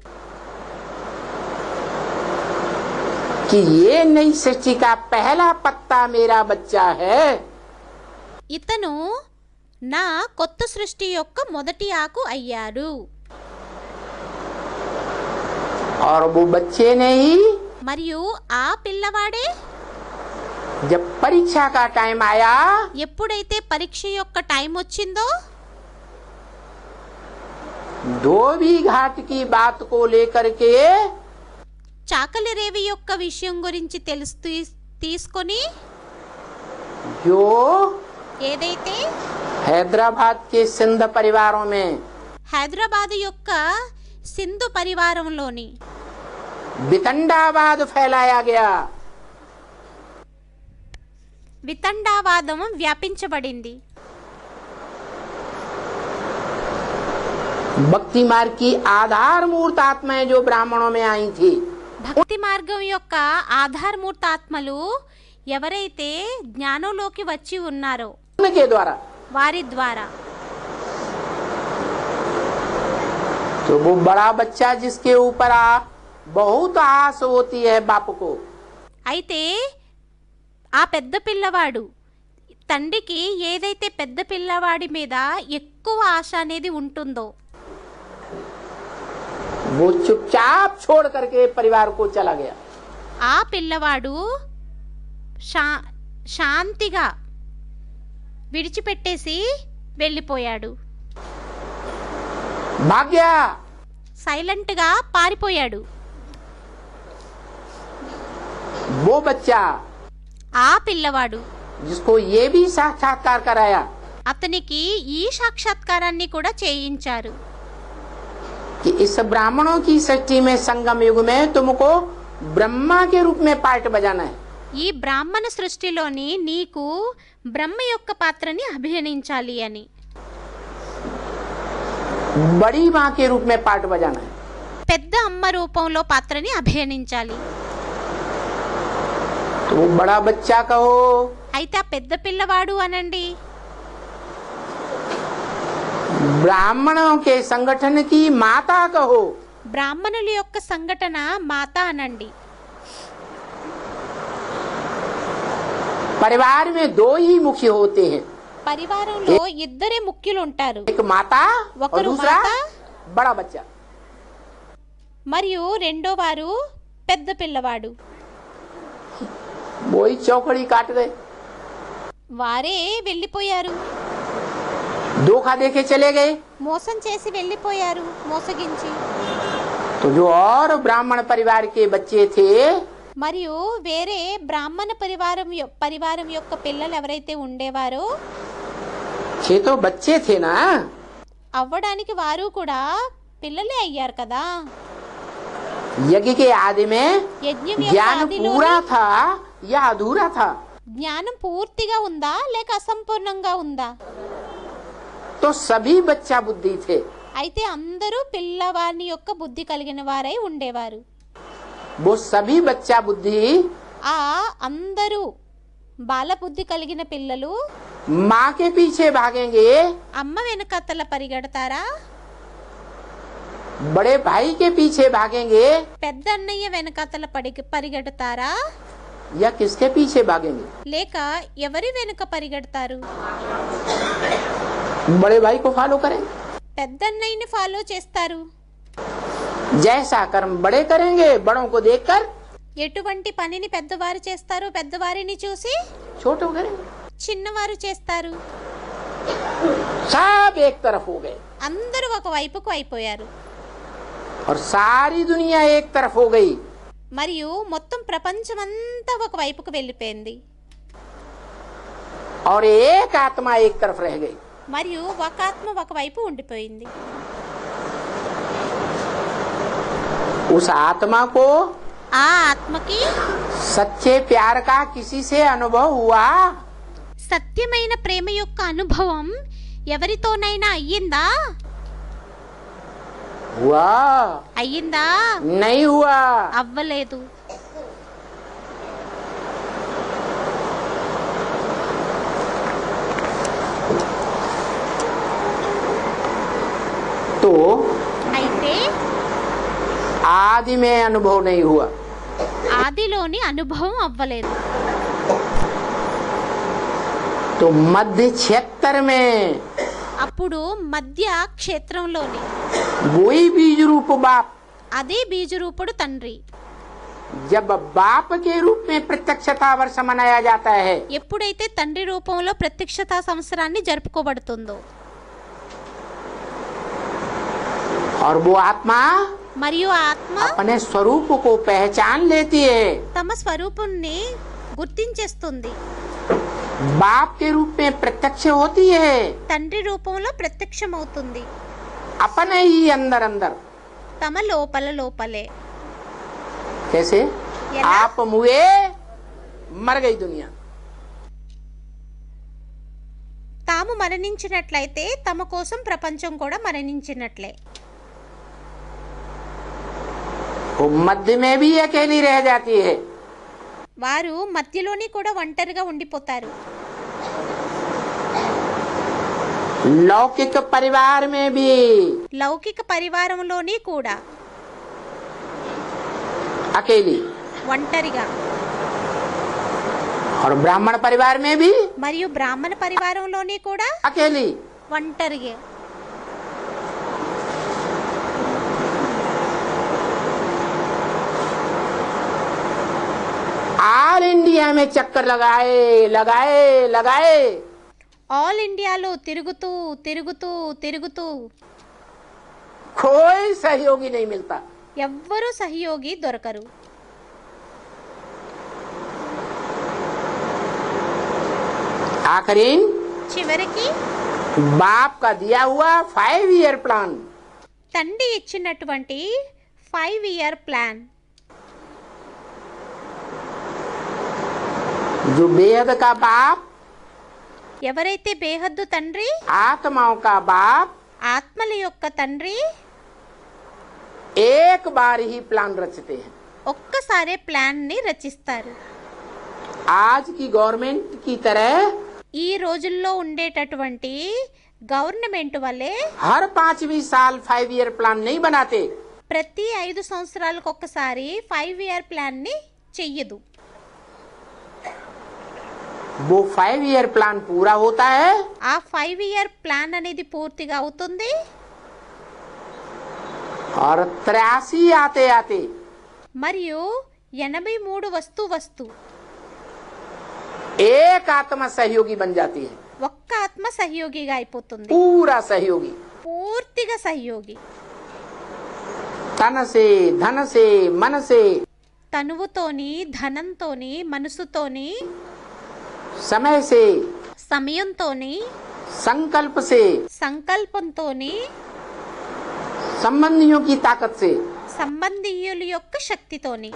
कि ये नई सृष्टि का पहला पत्ता मेरा बच्चा है, ఇతను నా కొత్త సృష్టి యొక్క మొదటి ఆకు అయ్యాడు. और वो बच्चे ने ही మరియు ఆ పిల్లవాడే जब परीक्षा का टाइम आया ఎప్పుడైతే పరీక్ష యొక్క టైం వచ్చిందో धोबी घाट की बात को लेकर के చాకలి రేవి యొక్క విషయం గురించి తీసుకొని जो ఏదైతే हैदराबाद के सिंध परिवारों में హైదరాబాద్ యొక్క సింధు పరివారంలోని वितंडावाद फैलाया गया, వితండావాదం వ్యాపించబడింది. भक्ति मार्ग की आधार मूर्त आत्माएं जो ब्राह्मणों में आई थी, భక్తి మార్గం యొక్క ఆధారమూర్త ఆత్మలు ఎవరైతే జ్ఞానంలోకి వచ్చి ఉన్నారో उनके द्वारा వారి ద్వారా तो वो बड़ा बच्चा जिसके ऊपर बहुत आस होती है बाप को, అయితే ఆ పెద్ద పిల్లవాడు తండ్రికి ఏదైతే పెద్ద పిల్లవాడి మీద ఎక్కువ ఆశ అనేది ఉంటుందో वो चुपचाप छोड़ करके परिवार को चला गया. ఆ పిల్లవాడు శాంతిగా విడిచిపెట్టేసి వెళ్ళిపోయాడు. भाग गया. సైలెంట్గా పారిపోయాడు. वो बच्चा ఆ పిల్లవాడు जिसको ये भी साक्षात्कार कराया అతనికి ఈ సాక్షాత్కారాన్ని కూడా చేయించారు कि इस ब्राह्मणों की सृष्टि में संगम युग में तुमको ब्रह्मा के रूप में पार्ट बजाना है। ఈ బ్రాహ్మణ సృష్టిలోని నీకు బ్రహ్మ యొక్క పాత్రని అభినయించాలి అని, बड़ी माँ के रूप में पार्ट बजाना है। పెద్ద అమ్మ రూపంలో పాత్రని అభినయించాలి. तो वो बड़ा बच्चा कहो, అయితే ఆ పెద్ద పిల్లవాడు అనండి, ब्राह्मणों के संगठन की माता कहो, బ్రాహ్మణుల యొక్క సంఘటన మాత అనండి. परिवार में दो ही मुख्य होते हैं, పరివారంలో ఇద్దరే ముఖ్యులు ఉంటారు, एक माता और ఒకరు दूसरा మాత बड़ा बच्चा। మరియు రెండో వారు పెద్ద పిల్లవాడు. वही चौकड़ी काट गए, వారే వెళ్ళిపోయారు, धोखा देके चले गए। మోసం చేసి వెళ్ళిపోయారు, మోసగించి. तो जो और ब्राह्मण परिवार के बच्चे थे మరియు వేరే బ్రాహ్మణ పరివారం యొక్క పిల్లలు ఎవరైతే ఉండేవారో ये तो बच्चे थे ना, అవ్వడానికి వారు కూడా పిల్లలే అయ్యారు కదా. यज्ञ के आदि में యజ్ఞం యొక్క ज्ञान ఆదిలోని पूरा था या अधूरा था? జ్ఞానం పూర్తిగా ఉందా లేక అసంపూర్ణంగా ఉందా? तो सभी बच्चा बुद्धि थे, అయితే అందరూ పిల్లవాని యొక్క బుద్ధి కలిగిన వారై ఉండేవారు. वो सभी बच्चा बुद्धि ఆ అందరూ బాల బుద్ధి కలిగిన పిల్లలు माँ के पीछे भागेंगे, అమ్మ వెనకతల పరిగెడతారా, बड़े भाई के पीछे भागेंगे, పెద్ద అన్నయ్య వెనకతల పరిగెడతారా, या किसके पीछे भागेंगे? లేక ఎవరి వెనుక పరిగెడతారు? बड़े भाई को फॉलो करें, పెద్ద అన్నయ్యని ఫాలో చేస్తారు. जैसा कर्म बड़े करेंगे बड़ों को देखकर ఎటువంటి పనిని పెద్దవారు చేస్తారో పెద్దవారిని చూసి छोटे करेंगे। చిన్నవారు చేస్తారు. सब एक तरफ हो गए అందరూ ఒక వైపుకు అయిపోయారు, और सारी दुनिया एक तरफ हो गई, మరియు మొత్తం ప్రపంచమంతా ఒక వైపుకు వెళ్ళిపోయింది, और एक आत्मा एक तरफ रह गई। మరియు ఒక ఆత్మ ఒక వైపు ఉండిపోయింది. उस आत्मा को ఆ ఆత్మకి सच्चे प्यार का किसी से अनुभव हुआ? సత్యమైన ప్రేమ యొక్క అనుభవం ఎవరితోనైనా అయ్యిందా? हुआ? అయ్యిందా? नहीं हुआ। అవ్వలేదు. तो అయితే आदि में अनुभव नहीं हुआ, ఆదిలోని అనుభవం అవ్వలేదు. तो मध्य क्षेत्र में అప్పుడు మధ్య క్షేత్రంలోని वही बीज रूप बाप, అదే బీజరూపుడు తండ్రి. जब बाप के रूप में प्रत्यक्षता वर्ष मनाया जाता है, ఎప్పుడైతే తండ్రి రూపంలో ప్రత్యక్షతా సంవత్సరాన్ని జరుపుకోబడుతుందో, और वो आत्मा మరియు ఆ ఆత్మ अपने स्वरूप को पहचान लेती है, తమ స్వరూపుణ్ణి గుర్తించేస్తుంది, बाप के रूप में प्रत्यक्ष होती है, తండ్రి రూపంలో ప్రత్యక్షమవుతుంది, अपने ही अंदर अंदर। తమ లోపల లోపలే. कैसे? ఎలా? आप मुए मर गई दुनिया, తాము మరణించినట్లయితే తమ కోసం ప్రపంచం కూడా మరణించినట్లే. वो मध्य में भी अकेली रह जाती है, వారు మధ్యలోని కూడా ఒంటరిగా ఉండిపోతారు. लौकिक परिवार में भी లౌకిక పరివారంలోని కూడా अकेली, ఒంటరిగా, और ब्राह्मण परिवार में भी మరియు బ్రాహ్మణ పరివారంలోని కూడా अकेली। ఒంటరిగా. ऑल इंडिया में चक्कर लगाए लगाए लगाए, ఆల్ ఇండియాలో తిరుగుతూ తిరుగుతూ తిరుగుతూ कोई सहयोगी नहीं मिलता। ఎవ్వరూ సహయోగి దొరకరు. आखिरी చివరికి बाप का दिया हुआ 5 ईयर प्लान, తండ్రి ఇచ్చినటువంటి 5-year ప్లాన్, जो बेहद का बाप, ఎవరైతే బేహద్దు తండ్రి, आत्माओं का बाप, ఆత్మల యొక్క తండ్రి एक बार ही प्लान रचते हैं। ఒక్కసారే ప్లాన్ ని రచిస్తారు. आज की गवर्नमेंट की तरह ఈ రోజుల్లో ఉండేటటువంటి గవర్నమెంట్ వల్లే हर 5वीं साल 5 ईयर प्लान नहीं बनाते। ప్రతి 5 సంవత్సరాలకు ఒక్కసారి 5-year ప్లాన్ ని చెయ్యదు. वो 5 ईयर प्लान पूरा होता है, ఆ 5-year ప్లాన్ అనేది పూర్తిగా అవుతుంది. और 83 आते आते మరియు 83 వస్తూ एक आत्मा सहयोगी बन जाती है, ఒక్క ఆత్మ సహయోగిగా అయిపోతుంది. पूरा सहयोगी, పూర్తిగా సహయోగి. तन से, धन से, मन से, తనువుతోని, ధనంతోని, మనసుతోని, समय से, సమయంతోని, संकल्प से, సంకల్పంతోని, संबंधियों की ताकत से, సంబంధీయుల యొక్క శక్తితోని,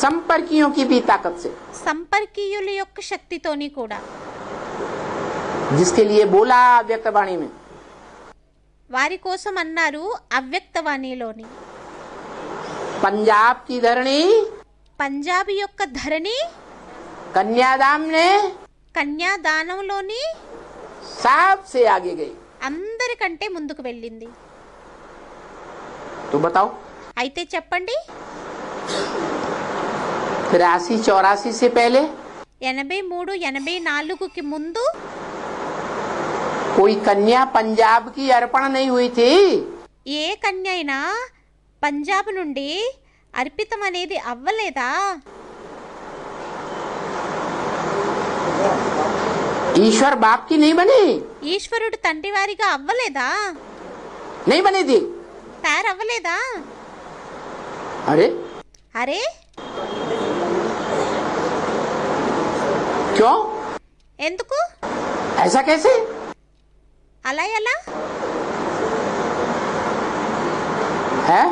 संपर्कियों की भी ताकत से, సంపర్కీయుల యొక్క శక్తితోని కూడా, जिसके लिए बोला व्यक्तवाणी में, వారి కోసం అన్నారు అవ్యక్తవాణిలోని. पंजाब की धरणी పంజాబ్ యొక్క ధరణి कन्यादान ने కన్యాదానంలోని सबसे आगे गई। అందరికంటే ముందుకు వెళ్ళింది. तो बताओ, అయితే చెప్పండి, 83-84 से पहले 83-84కి ముందు कोई कन्या पंजाब की अर्पण नहीं हुई थी। ఏ కన్య అయినా పంజాబ్ నుండి అర్పితం అనేది అవ్వలేదా? ईश्वर बाप की नहीं बनी, ఈశ్వరుడు తండ్రి వారిగా అవ్వలేదా? नहीं बनी थी। తయారవ్వలేదా? अरे అరే क्यों, ఎందుకు, ऐसा कैसे? అలా ఎలా? है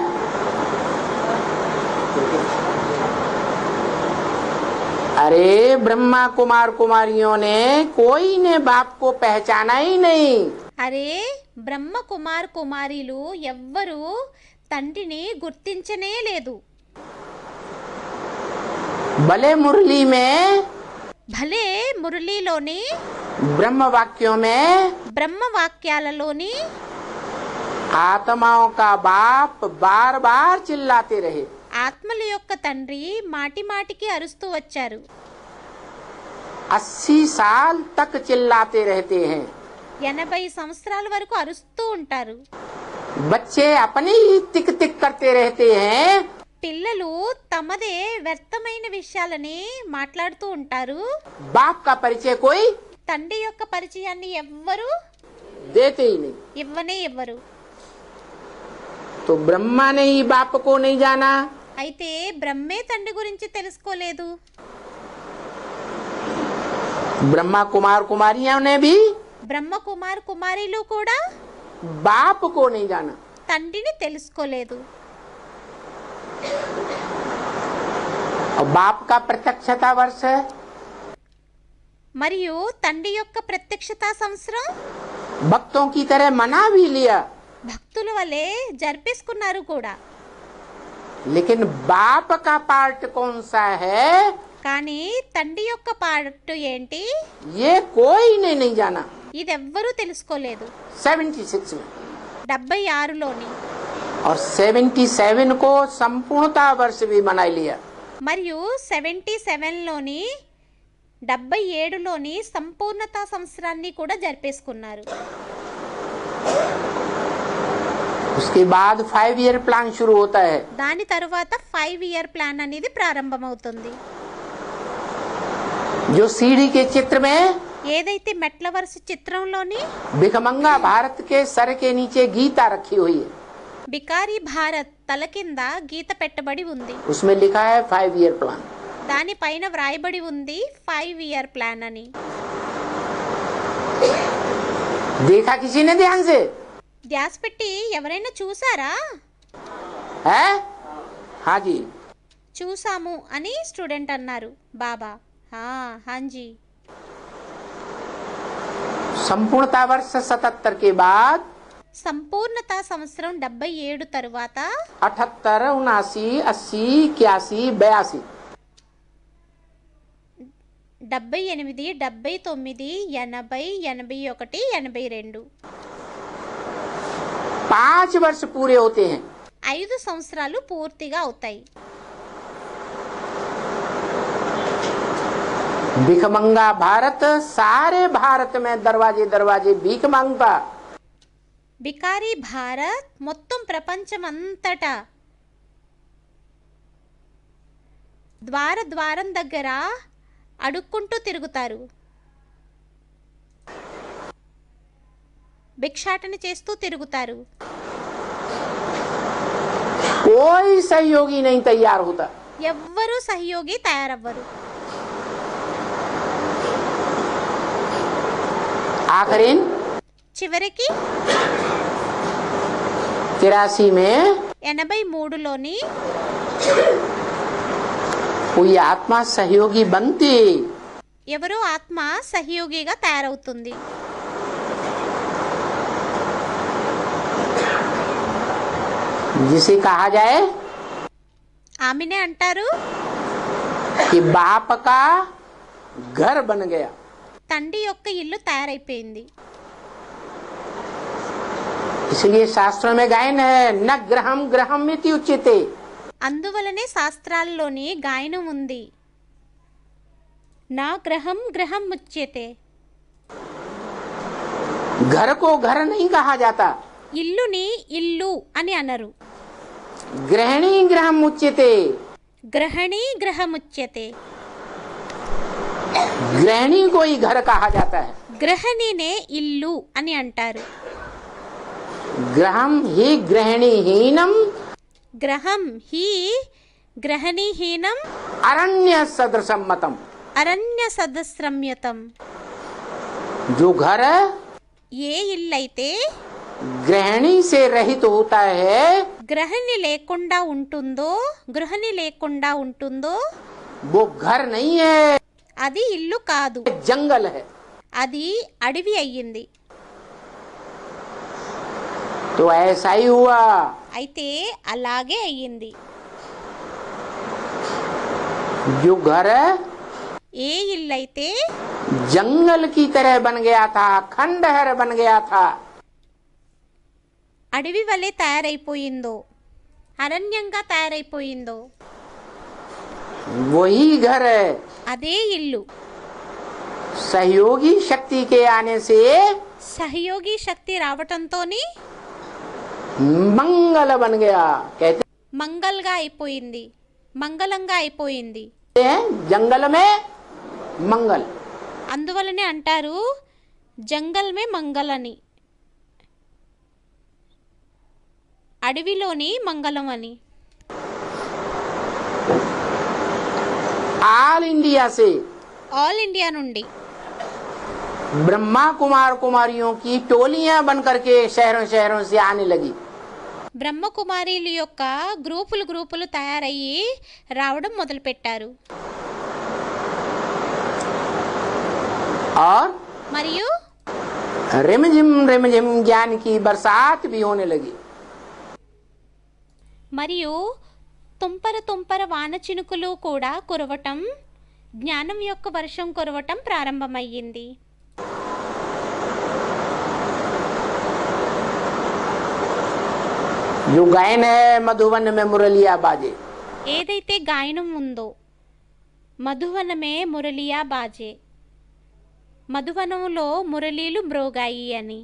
अरे ब्रह्मा कुमार कुमारियों ने कोई ने बाप को पहचाना ही नहीं। అరే బ్రహ్మ కుమార్ కుమారీలు ఎవ్వరూ తండ్రిని గుర్తించనే లేదు. भले मुरली में, భలే మురళీలోని, ब्रह्म वाक्यों में బ్రహ్మ వాక్యాలలోని आत्माओं का बाप बार बार चिल्लाते रहे। ఆత్మల యొక్క తండ్రి మాటి మాటికి అరుస్తూ వచ్చారు. 80 साल तक चिल्लाते रहते हैं। 80 సంవత్సరాల వరకు అరుస్తూ ఉంటారు. बच्चे अपनी ही तिक तिक करते रहते हैं। పిల్లలు తమదే వ్యర్థమైన విషయాలని మాట్లాడుతూ ఉంటారు. बाप का परिचय कोई తండ్రి యొక్క పరిచయాన్ని ఎవ్వరు देते ही नहीं। ఇవ్వనే ఇవ్వరు. तो ब्रह्मा ने ही बाप को नहीं जाना, అయితే బ్రహ్మే తండ్రి గురించి తెలుసుకోలేదు. ब्रह्मा कुमार कुमारियों ने भी బ్రహ్మ కుమార్ కుమారీలు కూడా बाप को नहीं जाना। తండ్రిని తెలుసుకోలేదు. और बाप का प्रत्यक्षता वर्ष है, మరియు తండ్రి యొక్క ప్రత్యక్షతా సంవత్సరం भक्तों की तरह मना भी लिया, భక్తుల వలె జరిపేసుకున్నారు కూడా. लेकिन बाप का पार्ट कौन सा है కానీ తండ్రి యొక్క పార్ట్ ఏంటి, ये कोई ने नहीं जाना। ఇదెవ్వరూ తెలుసుకోలేదు. 76 में 76లోని और 77 को संपूर्णता वर्ष भी मना लिया। మరియు 77లోని 77లోని సంపూర్ణతా సంవత్సరాన్ని కూడా జరిపేసుకున్నారు. उसके बाद 5 ईयर प्लान शुरू होता है। దాని తరువాత 5-year ప్లాన్ అనేది ప్రారంభమవుతుంది. जो सीढ़ी के चित्र में ఏదైతే మెట్ల వరుస చిత్రంలోని भिखमंगा भारत के सर के नीचे गीता रखी हुई है, బికారి భారత్ తల కింద గీత పెట్టబడి ఉంది. उसमें लिखा है 5 ईयर प्लान। దానిపైన వ్రాయబడి ఉంది 5-year ప్లాన్ అని. देखा किसी ने ध्यान से? ధ్యాస పెట్టి ఎవరైనా చూసారా? है? हाँ जी। చూసాము అని స్టూడెంట్ అన్నారు. బాబా హాంజీ. संपूर्णता वर्ष 77 के बाद సంపూర్ణత సంవత్సరం 77 తరువాత 78, 79, 80, 81, 82 78, 79, 80, 81, 82 5 वर्ष पूरे होते हैं. 5 సంవత్సరాలు పూర్తిగా అవుతాయి. भिखमंगा भारत सारे भारत में दरवाजे दरवाजे भीख मांगता. బికారీ భారత్ మొత్తం ప్రపంచం అంతటా ద్వారం దగ్గర అడుక్కుంటూ తిరుగుతారు, భిక్షాటన చేస్తూ తిరుగుతారు. कोई सहयोगी नहीं तैयार होता. ఎవ్వరూ సహయోగి తయారవ్వరు. आखिर చివరికి 83 में 83లోని कोई आत्मा सहयोगी बनती. ఎవరో ఆత్మ సహయోగిగా తయారవుతుంది. जिसे कहा जाए ఆమెనే అంటారు कि बाप का घर बन गया. తండ్రి యొక్క ఇల్లు తయారైపోయింది. इसलिए शास्त्रों में गायन है न ग्रहम ग्रहम इति उच्यते. అందువలనే శాస్త్రాల్లోని గాయనం ఉంది. నా గ్రహం గ్రహం ముచ్యతే. घर को घर नहीं कहा जाता. ఇల్లుని ఇల్లు అని అనరు. ग्रहणी ग्रहम उच्यते. గ్రహణి గ్రహముచ్యతే. ग्रहणी को ही घर कहा जाता है. గ్రహణినే ఇల్లు అని అంటారు. ग्रहम ही ग्रहणी हीनम గ్రహం హి గ్రహణీహీనం अरण्य सदृशम मतम. అరణ్య సదస్రమ్యతం. जो घर ఏ ఇల్లైతే ग्रहणी से रहित होता है గ్రహణి లేకుండా ఉంటుందో वो घर नहीं है, అది ఇల్లు కాదు, जंगल है. అది అడవి అయ్యింది. तो ऐसा ही हुआ. అయితే అలాగే అయ్యింది. जो घर ఏ ఇల్లైతే जंगल की तरह बन गया था, खंडहर बन गया था, అడవి వలె తయారైపోయిందో, అరణ్యంగా తయారైపోయిందో वही घर है. అదే ఇల్లు. सहयोगी शक्ति के आने से సహయోగి శక్తి రావటంతోని मंगल बन गया. कहते మంగళంగా అయిపోయింది. हैं जंगल में मंगल. అందువలనే అంటారు జంగల్ మే మంగల్ అని, అడవిలోని మంగళం అని. ऑल इंडिया से ఆల్ ఇండియా నుండి ब्रह्मा कुमार कुमारियों की टोलियां बनकर के शहरों शहरों से आने लगी. బ్రహ్మకుమారీల యొక్క గ్రూపులు తయారయ్యి రావడం మొదలుపెట్టారు. और మరియు रिमझिम ज्ञान की बरसात भी होने लगी. మరియు తుంపర వాన చినుకులు కూడా కురవటం, జ్ఞానం యొక్క వర్షం కురవటం ప్రారంభమయ్యింది. जो गायन है मधुवन में मुरलिया बाजे. ఏదైతే గాయనం ఉందో మధువనమే మురళియా బాజే, మధువనంలో మురళీలు మ్రోగాయి అని.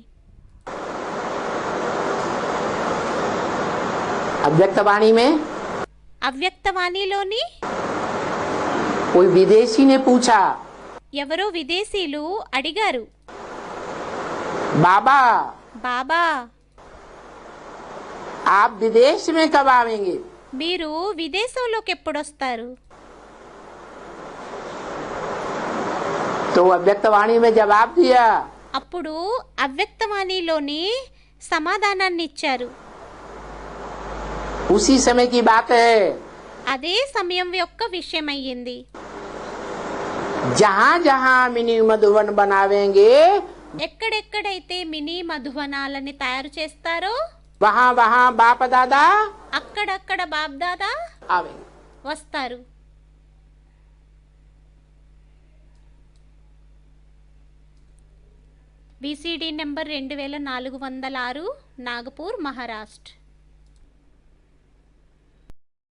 अव्यक्तवाणी में అవ్యక్తవాణిలోని कोई विदेशी ने पूछा, ఎవరో విదేశీయులు అడిగారు, बाबा బాబా आप विदेश में कब आवेंगे? మీరు విదేశంలోకి ఎప్పుడొస్తారు? तो अव्यक्तवाणी में जवाब दिया, అప్పుడు అవ్యక్తవాణిలోని సమాధానాన్ని ఇచ్చారు. उसी समय की बात है అదే సమయం యొక్క విషయం అయ్యింది. जहाँ जहाँ मिनी मधुबन बनावेंगे ఎక్కడెక్కడైతే మినీ మధువనాలని తయారు చేస్తారో वहाँ वहाँ बाप दादा అక్కడక్కడ బాబ్దాదా आवेंगे. వస్తారు. VCD number 2406, Nagpur, Maharashtra.